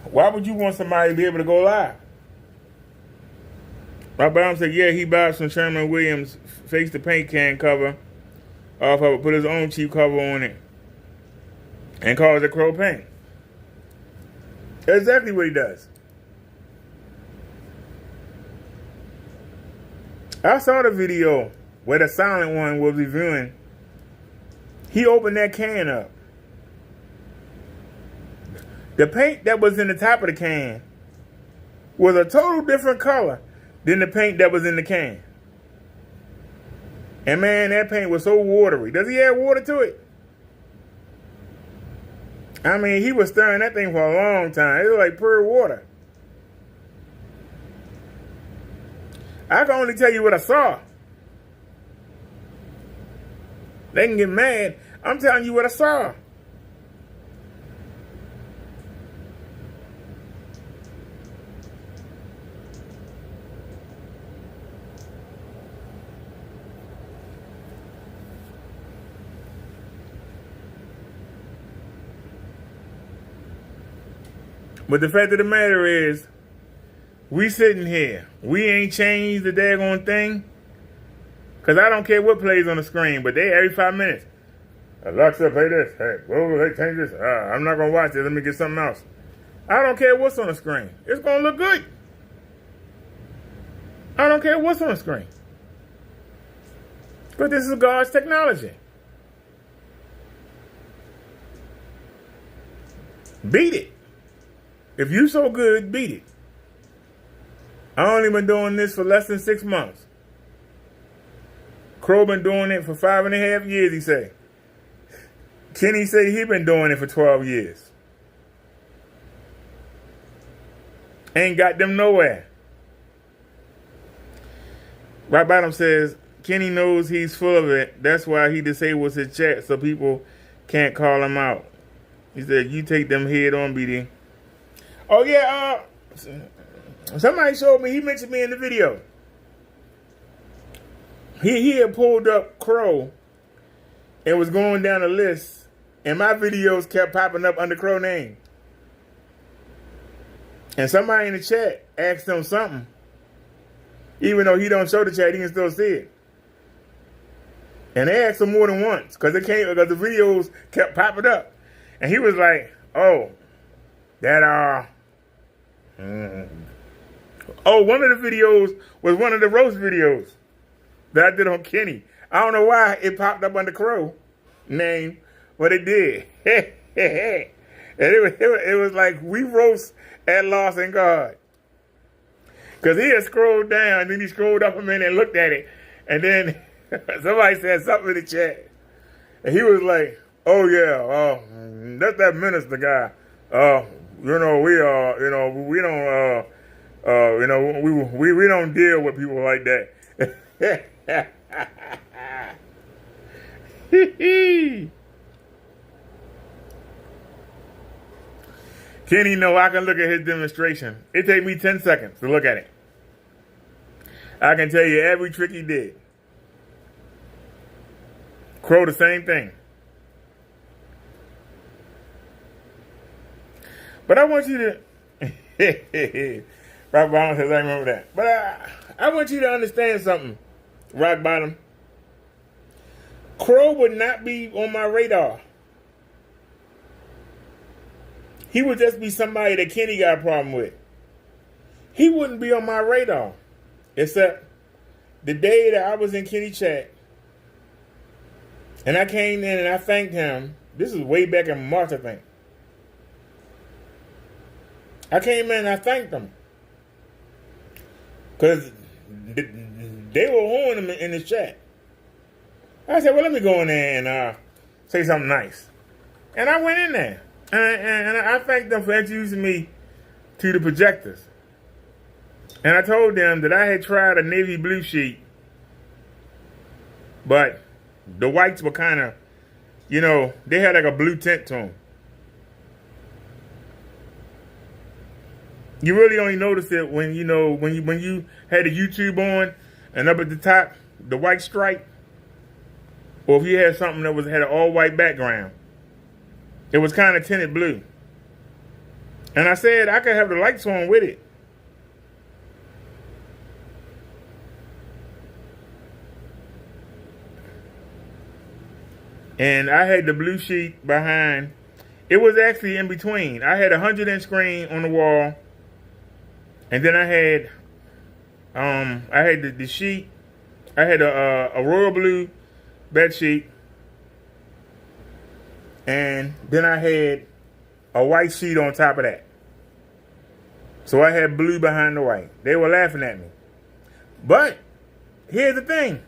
Why would you want somebody to be able to go live? My mom said, yeah, he bought some Sherman Williams Face the Paint can cover off of it, put his own cheap cover on it, and calls it Crow Paint. That's exactly what he does. I saw the video where the silent one was reviewing. He opened that can up. The paint that was in the top of the can was a total different color than the paint that was in the can. And man, that paint was so watery. Does he add water to it? I mean, he was stirring that thing for a long time. It was like pure water. I can only tell you what I saw. They can get mad. I'm telling you what I saw. But the fact of the matter is, we sitting here. We ain't changed the daggone thing. Because I don't care what plays on the screen, but they every 5 minutes. Alexa, play this. Hey, whoa, hey, change this. I'm not going to watch it. Let me get something else. I don't care what's on the screen. It's going to look good. I don't care what's on the screen. But this is God's technology. Beat it. If you so good, beat it. I only been doing this for less than 6 months. Crow been doing it for 5.5 years, he say. Kenny say he been doing it for 12 years. Ain't got them nowhere. Right Bottom says, Kenny knows he's full of it. That's why he disables his chat so people can't call him out. He said, you take them head on, BD. Oh, yeah, somebody showed me, he mentioned me in the video. He had pulled up Crow and was going down the list, and my videos kept popping up under Crow name. And somebody in the chat asked him something. Even though he don't show the chat, he can still see it. And they asked him more than once, because the videos kept popping up. And he was like, oh, that, oh, one of the videos was one of the roast videos that I did on Kenny. I don't know why it popped up under Crow name, but it did. And it was like, we roast at Lost in God. Because he had scrolled down, and then he scrolled up a minute and looked at it. And then Somebody said something in the chat. And he was like, oh yeah, that's that minister guy. We don't, we don't deal with people like that. Kenny know I can look at his demonstration. It take me 10 seconds to look at it. I can tell you every trick he did. Crow the same thing. But I want you to Rock Bottom says I remember that. But I want you to understand something, Rock Bottom. Crow would not be on my radar. He would just be somebody that Kenny got a problem with. He wouldn't be on my radar. Except the day that I was in Kenny chat and I came in and I thanked him. This is way back in March, I think. I came in and I thanked them. Because they were on him in the chat. I said, well, let me go in there and say something nice. And I went in there. And I thanked them for introducing me to the projectors. And I told them that I had tried a navy blue sheet. But the whites were kind of, they had like a blue tint to them. You really only notice it when you had the YouTube on and up at the top, the white stripe. Or if you had something that had an all white background. It was kind of tinted blue. And I said I could have the lights on with it. And I had the blue sheet behind. It was actually in between. I had a 100-inch screen on the wall. And then I had the sheet. I had a royal blue bed sheet. And then I had a white sheet on top of that. So I had blue behind the white. They were laughing at me. But here's the thing.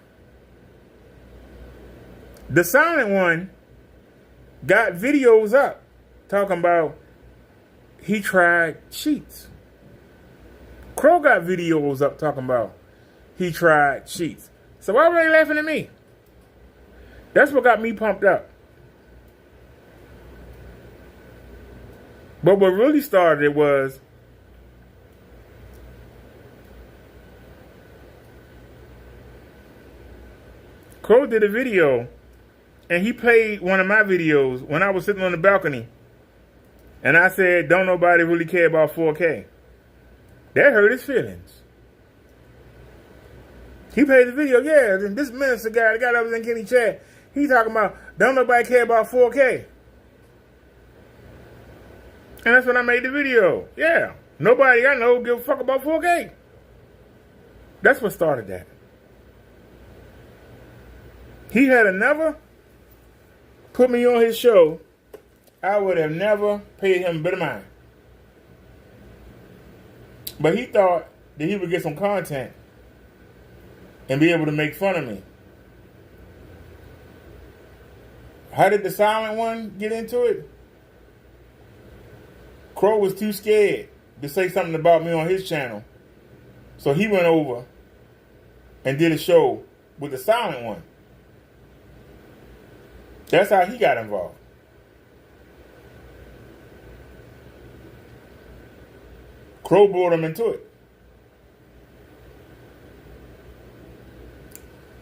The silent one got videos up talking about he tried sheets. Crow got videos up talking about he tried sheets. So why were they laughing at me? That's what got me pumped up. But what really started it was Crow did a video and he played one of my videos when I was sitting on the balcony. And I said, don't nobody really care about 4K. That hurt his feelings. He played the video, yeah, and this minister guy, the guy that was in Kenny chat, he talking about, don't nobody care about 4K. And that's when I made the video. Yeah. Nobody I know give a fuck about 4K. That's what started that. He had never put me on his show, I would have never paid him a bit of mind. But he thought that he would get some content and be able to make fun of me. How did the silent one get into it? Crow was too scared to say something about me on his channel. So he went over and did a show with the silent one. That's how he got involved. Crow brought him into it.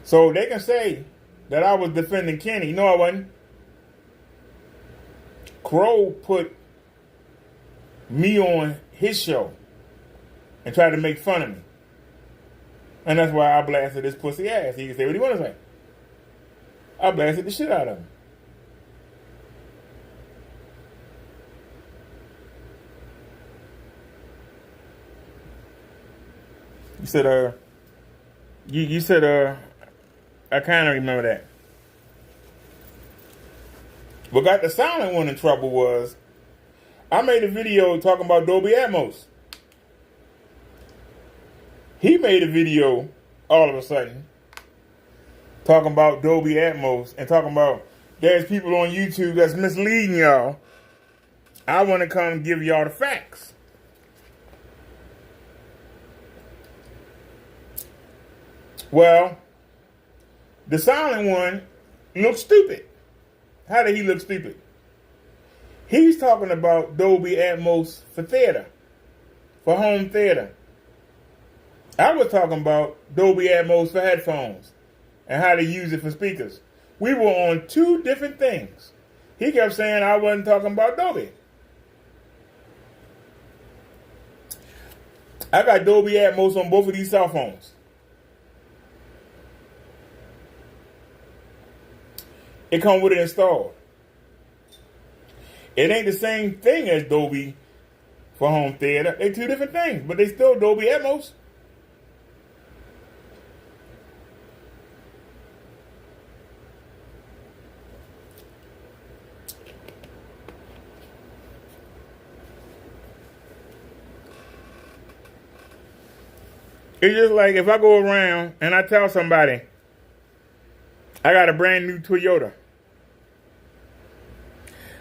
So they can say that I was defending Kenny. No, I wasn't. Crow put me on his show and tried to make fun of me. And that's why I blasted his pussy ass. He can say what he want to say. I blasted the shit out of him. You said, you said, I kind of remember that. What got the silent one in trouble was I made a video talking about Dolby Atmos. He made a video all of a sudden talking about Dolby Atmos and talking about there's people on YouTube that's misleading y'all. I want to come give y'all the facts. Well, the silent one looks stupid. How did he look stupid? He's talking about Dolby Atmos for theater, for home theater. I was talking about Dolby Atmos for headphones and how to use it for speakers. We were on two different things. He kept saying I wasn't talking about Dolby. I got Dolby Atmos on both of these cell phones. It comes with it installed. It ain't the same thing as Dolby for home theater. They're two different things, but they still Dolby Atmos. It's just like if I go around and I tell somebody, I got a brand new Toyota.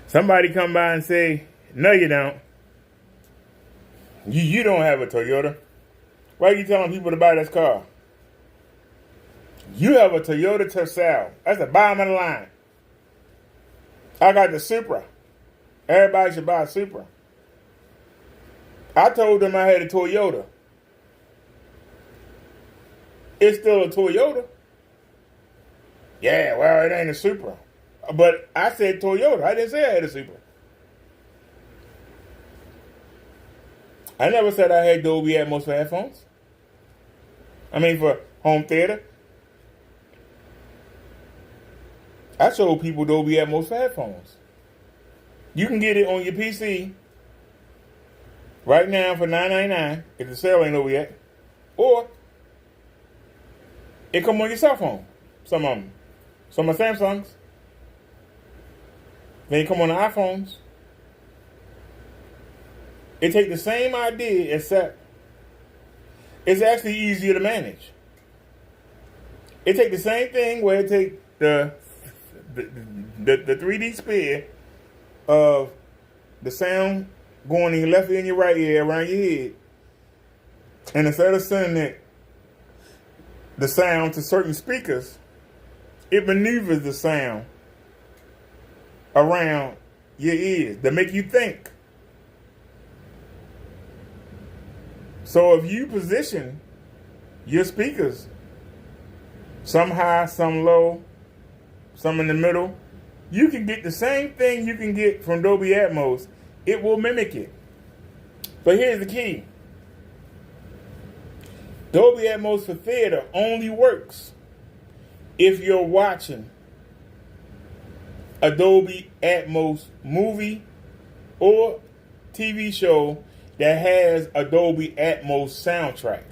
Somebody come by and say, no, you don't. You don't have a Toyota. Why are you telling people to buy this car? You have a Toyota Tercel. That's the bottom of the line. I got the Supra. Everybody should buy a Supra. I told them I had a Toyota. It's still a Toyota. Yeah, well, it ain't a Supra. But I said Toyota. I didn't say I had a Supra. I never said I had Dolby Atmos for headphones. I mean, for home theater. I showed people Dolby Atmos for headphones. You can get it on your PC right now for $9.99 if the sale ain't over yet. Or it come on your cell phone. Some of them. Some are Samsungs. They come on the iPhones. It take the same idea, except it's actually easier to manage. It take the same thing where it take the 3D sphere of the sound going in your left ear and your right ear around your head, and instead of sending the sound to certain speakers, it maneuvers the sound around your ears to make you think. So if you position your speakers, some high, some low, some in the middle, you can get the same thing you can get from Dolby Atmos. It will mimic it. But here's the key. Dolby Atmos for theater only works if you're watching a Dolby Atmos movie or TV show that has a Dolby Atmos soundtrack.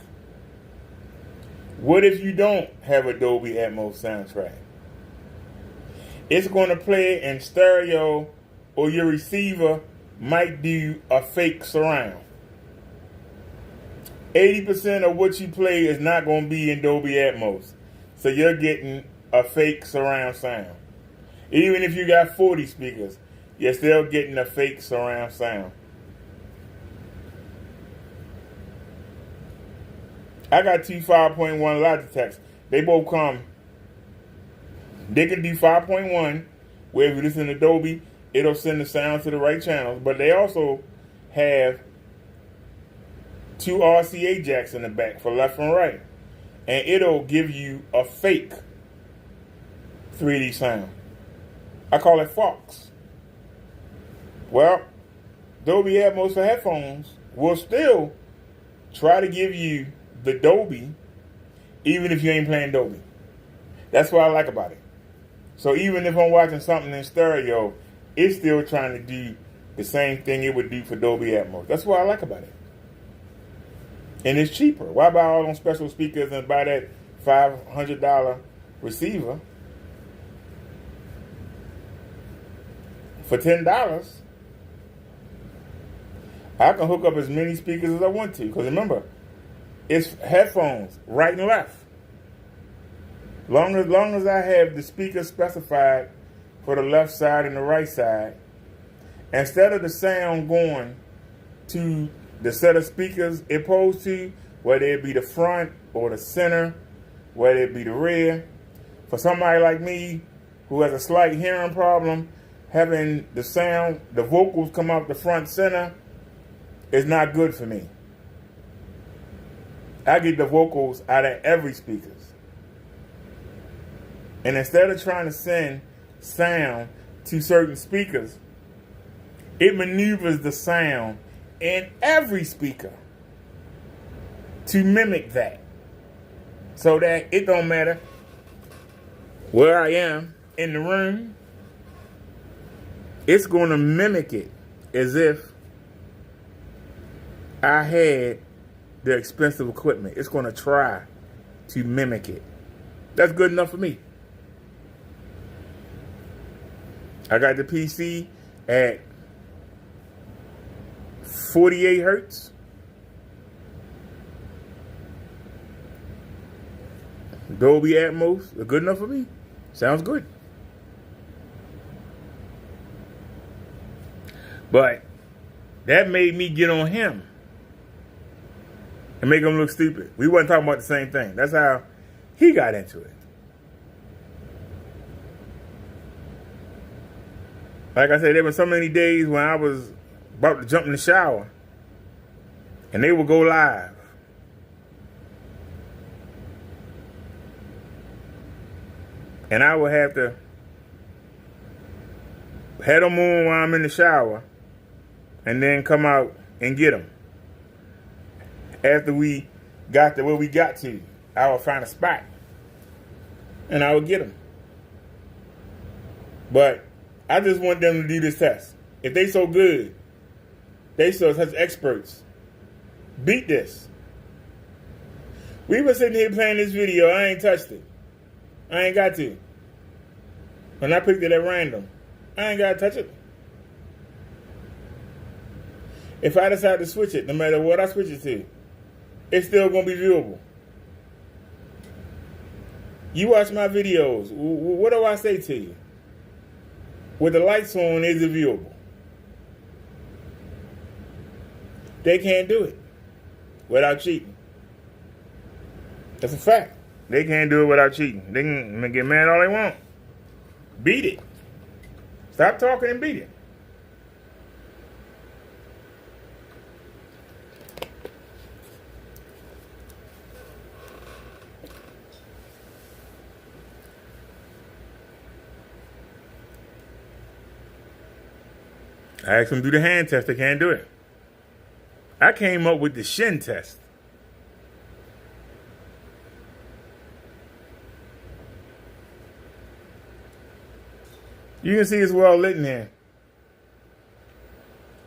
What if you don't have a Dolby Atmos soundtrack? It's going to play in stereo, or your receiver might do a fake surround. 80% of what you play is not going to be in Dolby Atmos. So you're getting a fake surround sound. Even if you got 40 speakers, you're still getting a fake surround sound. I got two 5.1 Logitechs. They both come. They can do 5.1, where if you listen to Dolby, it'll send the sound to the right channels. But they also have two RCA jacks in the back for left and right. And it'll give you a fake 3D sound. I call it Fox. Well, Dolby Atmos for headphones will still try to give you the Dolby, even if you ain't playing Dolby. That's what I like about it. So even if I'm watching something in stereo, it's still trying to do the same thing it would do for Dolby Atmos. That's what I like about it. And it's cheaper. Why buy all those special speakers and buy that $500 receiver for $10? I can hook up as many speakers as I want to. Because remember, it's headphones, right and left. Long as I have the speaker specified for the left side and the right side, instead of the sound going to the set of speakers it opposed to, whether it be the front or the center, whether it be the rear. For somebody like me who has a slight hearing problem, having the sound, the vocals come out the front center is not good for me. I get the vocals out of every speakers. And instead of trying to send sound to certain speakers, it maneuvers the sound in every speaker to mimic that. So that it don't matter where I am in the room, it's going to mimic it as if I had the expensive equipment. It's going to try to mimic it. That's good enough for me. I got the PC at 48 hertz. Dolby Atmos, good enough for me. Sounds good. But that made me get on him and make him look stupid. We wasn't talking about the same thing. That's how he got into it. Like I said, there were so many days when I was about to jump in the shower and they would go live. And I would have to head them on while I'm in the shower and then come out and get them. After we got to where we got to, I would find a spot and I would get them. But I just want them to do this test. If they so good, they so such experts, beat this. We were sitting here playing this video. I ain't touched it. I ain't got to. When I picked it at random, I ain't got to touch it. If I decide to switch it, no matter what I switch it to, it's still going to be viewable. You watch my videos. What do I say to you? With the lights on, is it viewable? They can't do it without cheating. That's a fact. They can't do it without cheating. They can get mad all they want. Beat it. Stop talking and beat it. I asked them to do the hand test. They can't do it. I came up with the shin test. You can see it's well lit in here.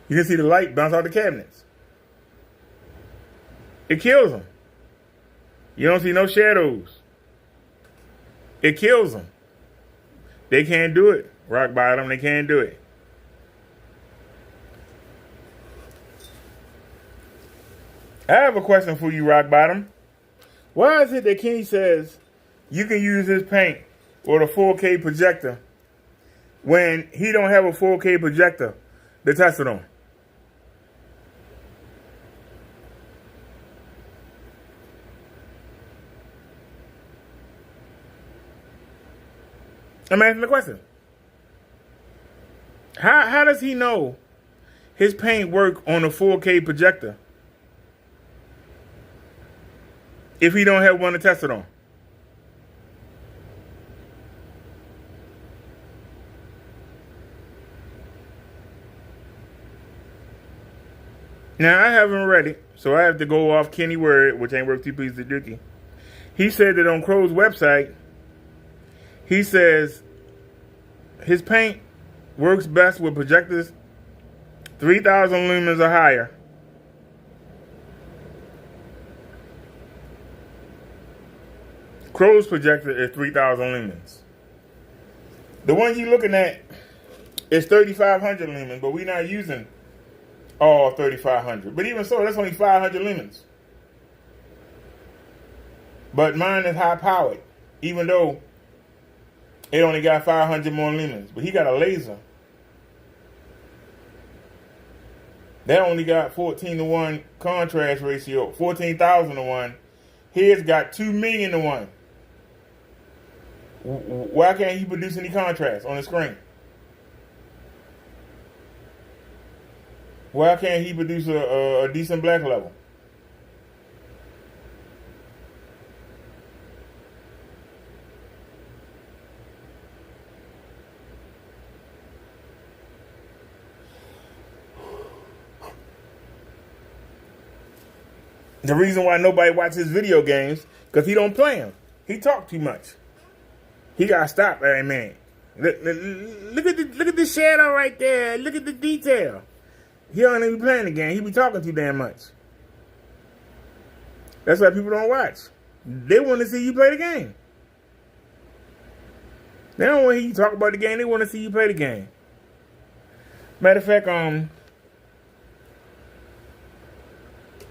You can see the light bounce off the cabinets. It kills them. You don't see no shadows. It kills them. They can't do it. Rock bottom, they can't do it. I have a question for you, Rock Bottom. Why is it that Kenny says you can use his paint or the 4K projector when he don't have a 4K projector to test it on? I'm asking the question. How does he know his paint work on a 4K projector if he don't have one to test it on? Now, I haven't read it, so I have to go off Kenny word, which ain't worth two pieces of dookie. He said that on Crow's website, he says his paint works best with projectors 3,000 lumens or higher. Crow's projector is 3,000 lumens. The one you're looking at is 3,500 lumens, but we're not using all 3,500. But even so, that's only 500 lumens. But mine is high powered. even though it only got 500 more lumens. But he got a laser that only got 14:1 contrast ratio, 14,000 to 1. His got 2 million to 1. Why can't he produce any contrast on the screen? Why can't he produce a decent black level? The reason why nobody watches video games, because he don't play them. He talk too much. He got to stop every minute. Look at the shadow right there. Look at the detail. He don't even be playing the game. He be talking too damn much. That's why people don't watch. They want to see you play the game. They don't want to hear you talk about the game. They want to see you play the game. Matter of fact,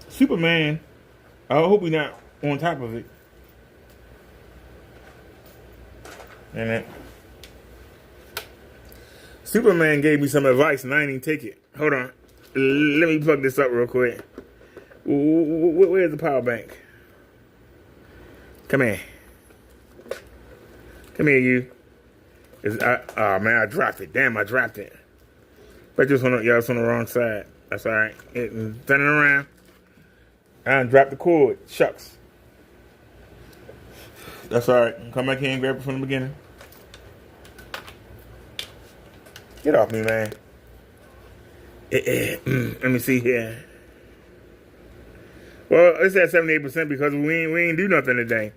Superman, I hope he's not on top of it. And that Superman gave me some advice and I ain't even take it. Hold on. Let me plug this up real quick. Where's the power bank? Come here. Come here, you. Oh, man, I dropped it. Damn, I dropped it. But y'all was on the wrong side. That's all right. Turning around. I dropped the cord. Shucks. That's all right. Come back here and grab it from the beginning. Get off me, man. Let me see here. Well, it's at 78% because we ain't do nothing today.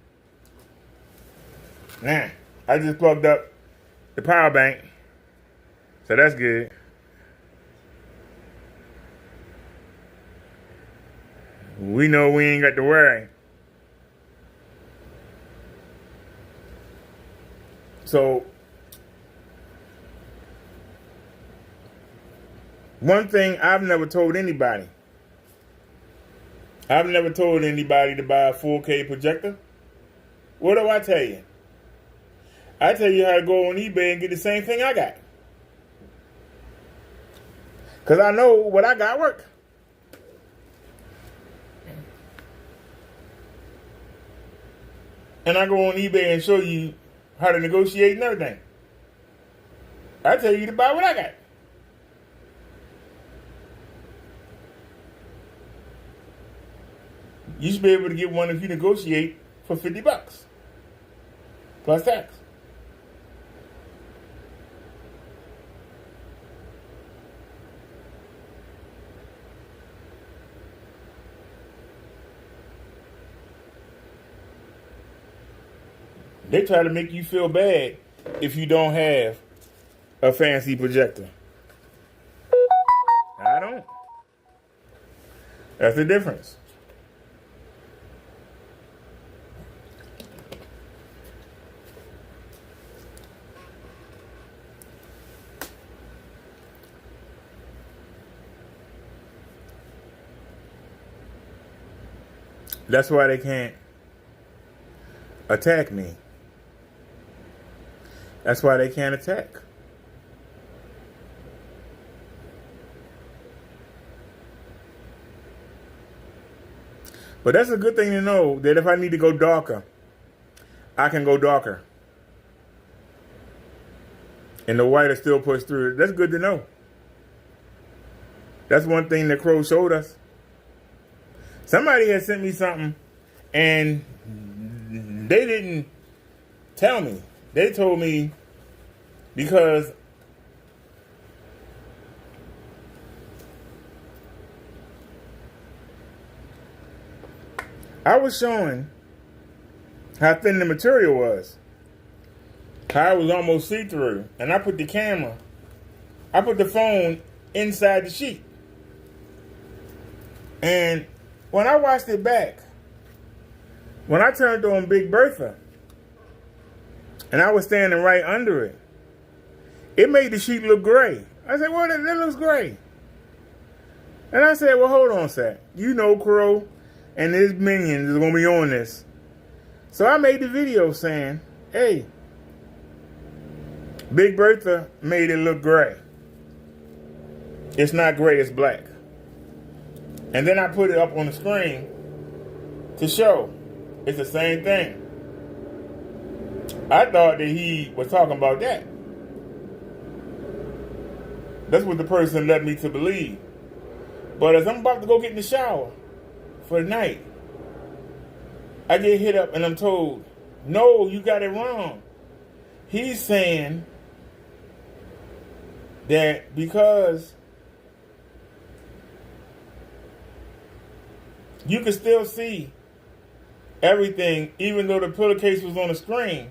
Nah, I just plugged up the power bank, so that's good. We know we ain't got to worry. So, one thing I've never told anybody. I've never told anybody to buy a 4K projector. What do I tell you? I tell you how to go on eBay and get the same thing I got. Because I know what I got work. And I go on eBay and show you how to negotiate and everything. I tell you to buy what I got. You should be able to get one if you negotiate for $50 plus tax. They try to make you feel bad if you don't have a fancy projector. I don't. That's the difference. That's why they can't attack me. That's why they can't attack. But that's a good thing to know that if I need to go darker, I can go darker. And the white will still push through. That's good to know. That's one thing that Crow showed us. Somebody had sent me something and they didn't tell me. They told me because I was showing how thin the material was. How it was almost see-through. And I put the phone inside the sheet. And when I watched it back, when I turned on Big Bertha, and I was standing right under it, it made the sheet look gray. I said, well, that looks gray. And I said, well, hold on a sec. You know Crow and his minions is going to be on this. So I made the video saying, hey, Big Bertha made it look gray. It's not gray, it's black. And then I put it up on the screen to show it's the same thing. I thought that he was talking about that. That's what the person led me to believe. But as I'm about to go get in the shower for the night, I get hit up and I'm told, no, you got it wrong. He's saying that because you can still see everything even though the pillowcase was on the screen,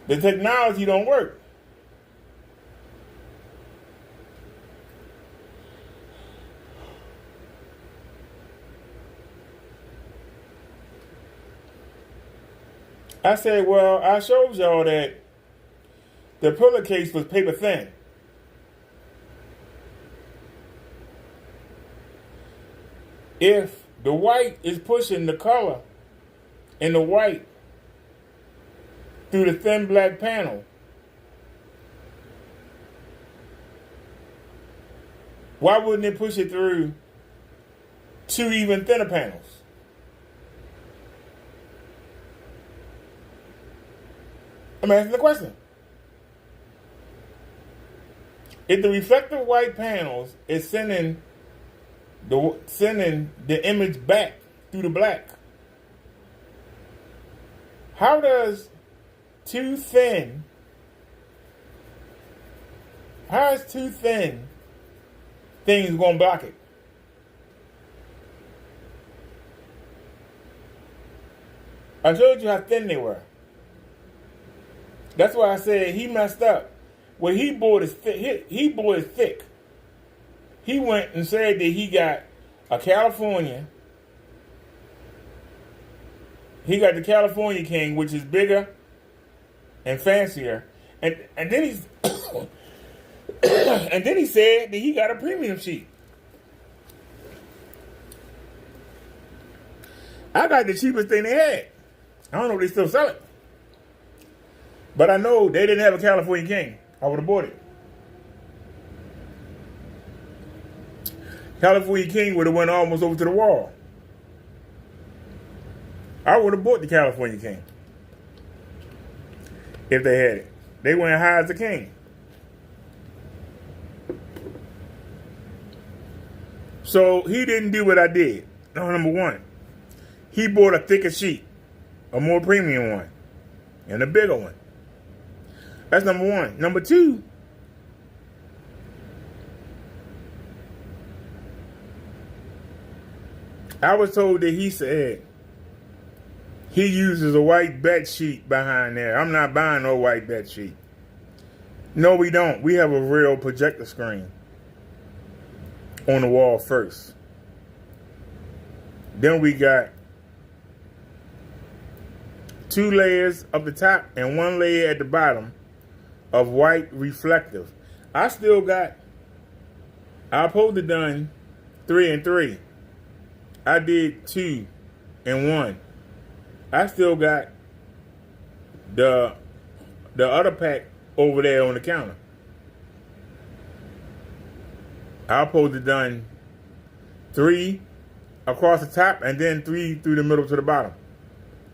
the technology don't work. I said, well, I showed y'all that the pillowcase was paper thin. If the white is pushing the color in the white through the thin black panel, why wouldn't it push it through two even thinner panels? I'm asking the question. If the reflective white panels is sending the image back through the black, how is too thin things going to block it? I showed you how thin they were. That's why I said he messed up. What he bought is thick. He bought is thick. He went and said that he got a California. He got the California King, which is bigger and fancier. And then he's and then he said that he got a premium sheet. I got the cheapest thing they had. I don't know if they still sell it. But I know they didn't have a California King. I would have bought it. California King would have went almost over to the wall. I would have bought the California King if they had it. They went high as the king. So he didn't do what I did. No, number one, he bought a thicker sheet, a more premium one, and a bigger one. That's number one. Number two, I was told that he said he uses a white bed sheet behind there. I'm not buying no white bed sheet. No, we don't. We have a real projector screen on the wall first. Then we got 2 layers up the top and 1 layer at the bottom of white reflective. I supposed to done 3 and 3. I did 2 and 1. I still got the other pack over there on the counter. I supposed to done 3 across the top and then 3 through the middle to the bottom.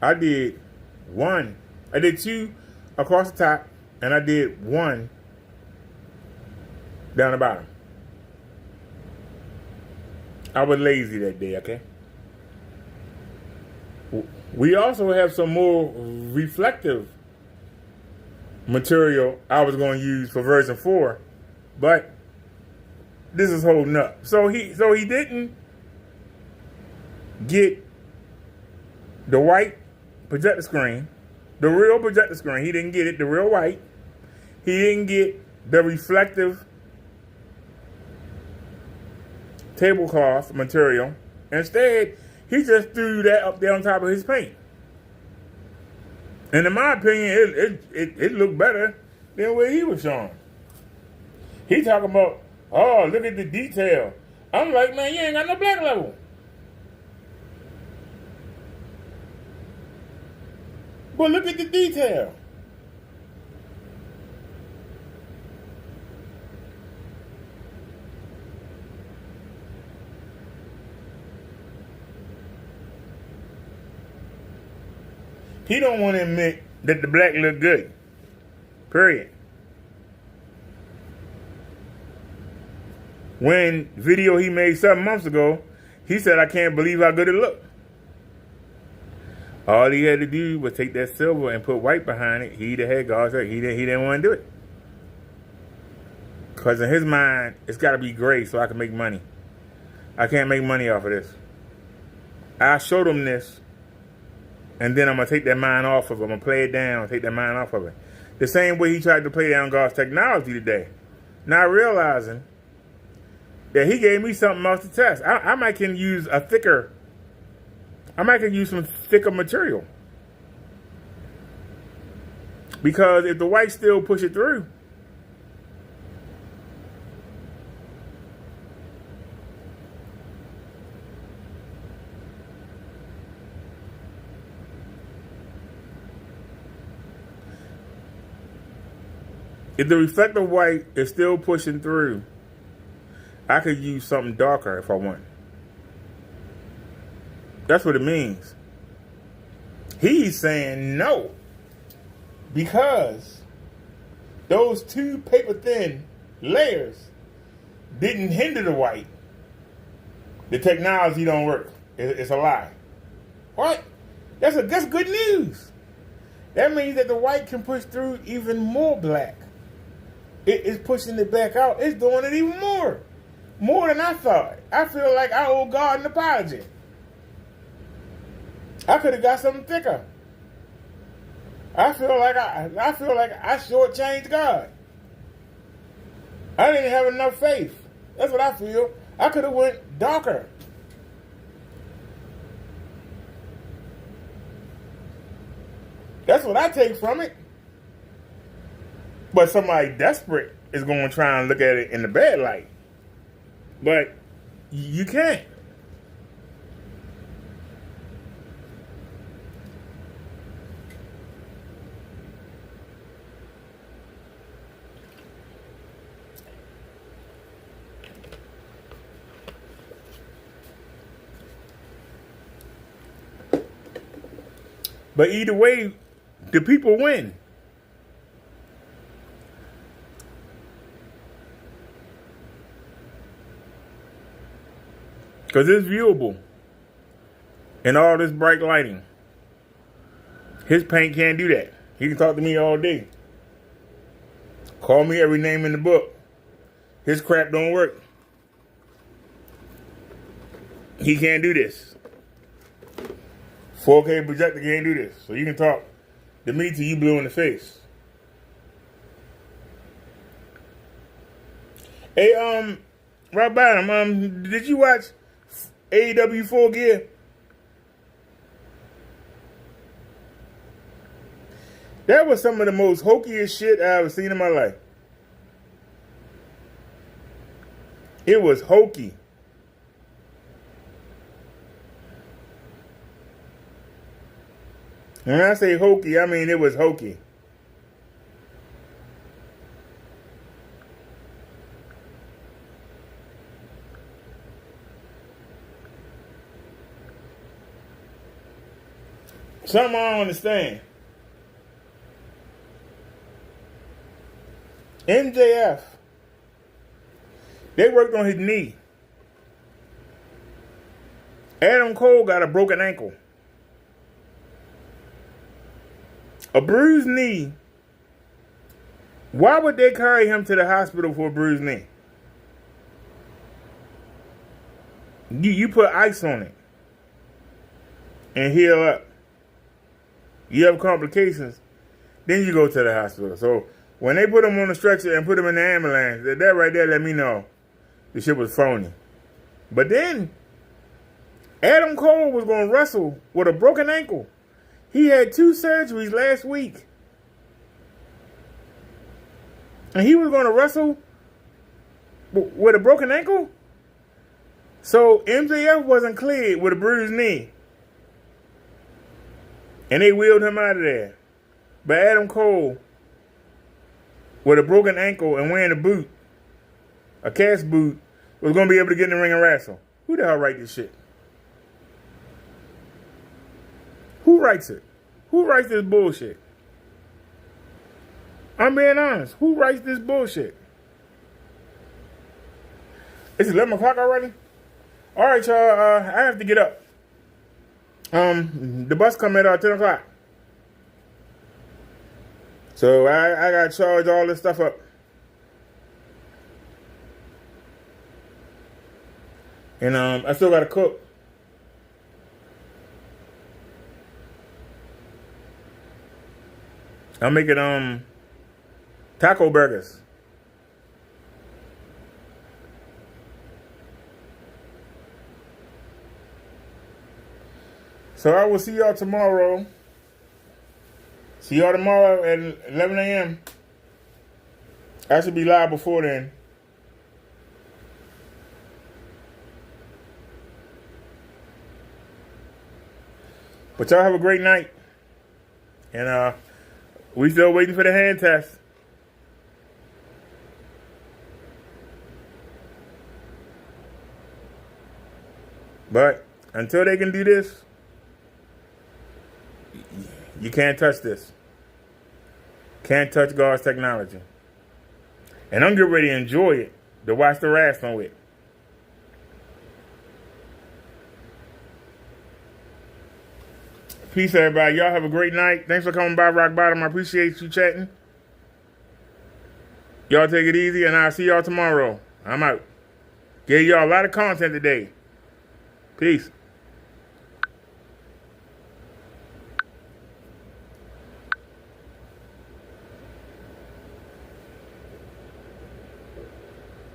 I did 1. I did 2 across the top and I did 1 down the bottom. I was lazy that day, okay? We also have some more reflective material I was going to use for version 4, but this is holding up. So he didn't get the white projector screen, the real projector screen. He didn't get it, the real white. He didn't get the reflective tablecloth material. Instead, he just threw that up there on top of his paint. And in my opinion, it looked better than what he was showing. He talking about, oh, look at the detail. I'm like, man, you ain't got no black level. But look at the detail. He don't want to admit that the black look good. Period. When video he made 7 months ago, he said, I can't believe how good it looked. All he had to do was take that silver and put white behind it. He the head God said he didn't want to do it. Because in his mind, it's got to be gray so I can make money. I can't make money off of this. I showed him this, and then I'm going to take that mind off of it. I'm going to play it down, take that mind off of it. The same way he tried to play down God's technology today. Not realizing that he gave me something else to test. I might can use some thicker material. Because if the white still push it through, if the reflective white is still pushing through, I could use something darker if I want. That's what it means. He's saying no. Because those 2 paper thin layers didn't hinder the white. The technology don't work. It's a lie. What? That's good news. That means that the white can push through even more black. It's pushing it back out. It's doing it even more. More than I thought. I feel like I owe God an apology. I could have got something thicker. I feel like I shortchanged God. I didn't have enough faith. That's what I feel. I could have went darker. That's what I take from it. But somebody desperate is going to try and look at it in the bad light. But you can't. But either way, the people win. Because it's viewable in all this bright lighting. His paint can't do that. He can talk to me all day. Call me every name in the book. His crap don't work. He can't do this. 4K projector can't do this. So you can talk to me till you blue in the face. Hey, right bottom, did you watch AEW Full Gear? That was some of the most hokiest shit I ever seen in my life. It was hokey. When I say hokey, I mean it was hokey. Something I don't understand. MJF, they worked on his knee. Adam Cole got a broken ankle. A bruised knee. Why would they carry him to the hospital for a bruised knee? You put ice on it and heal up. You have complications, then you go to the hospital. So when they put him on the stretcher and put him in the ambulance, that right there let me know the shit was phony. But then Adam Cole was going to wrestle with a broken ankle. He had 2 surgeries last week. And he was going to wrestle with a broken ankle? So MJF wasn't cleared with a bruised knee. And they wheeled him out of there. But Adam Cole, with a broken ankle and wearing a boot, a cast boot, was going to be able to get in the ring and wrestle. Who the hell write this shit? Who writes it? Who writes this bullshit? I'm being honest. Who writes this bullshit? It's 11 o'clock already? All right, y'all. I have to get up. The bus come at 10 o'clock. So I got to charge all this stuff up. And I still got to cook. I'm making taco burgers. So I will see y'all tomorrow. See y'all tomorrow at 11 a.m. I should be live before then. But y'all have a great night. And we still waiting for the hand test. But until they can do this, you can't touch this. Can't touch God's technology. And I'm getting ready to enjoy it, to watch the wrestling with. Peace, everybody. Y'all have a great night. Thanks for coming by Rock Bottom. I appreciate you chatting. Y'all take it easy, and I'll see y'all tomorrow. I'm out. Gave y'all a lot of content today. Peace.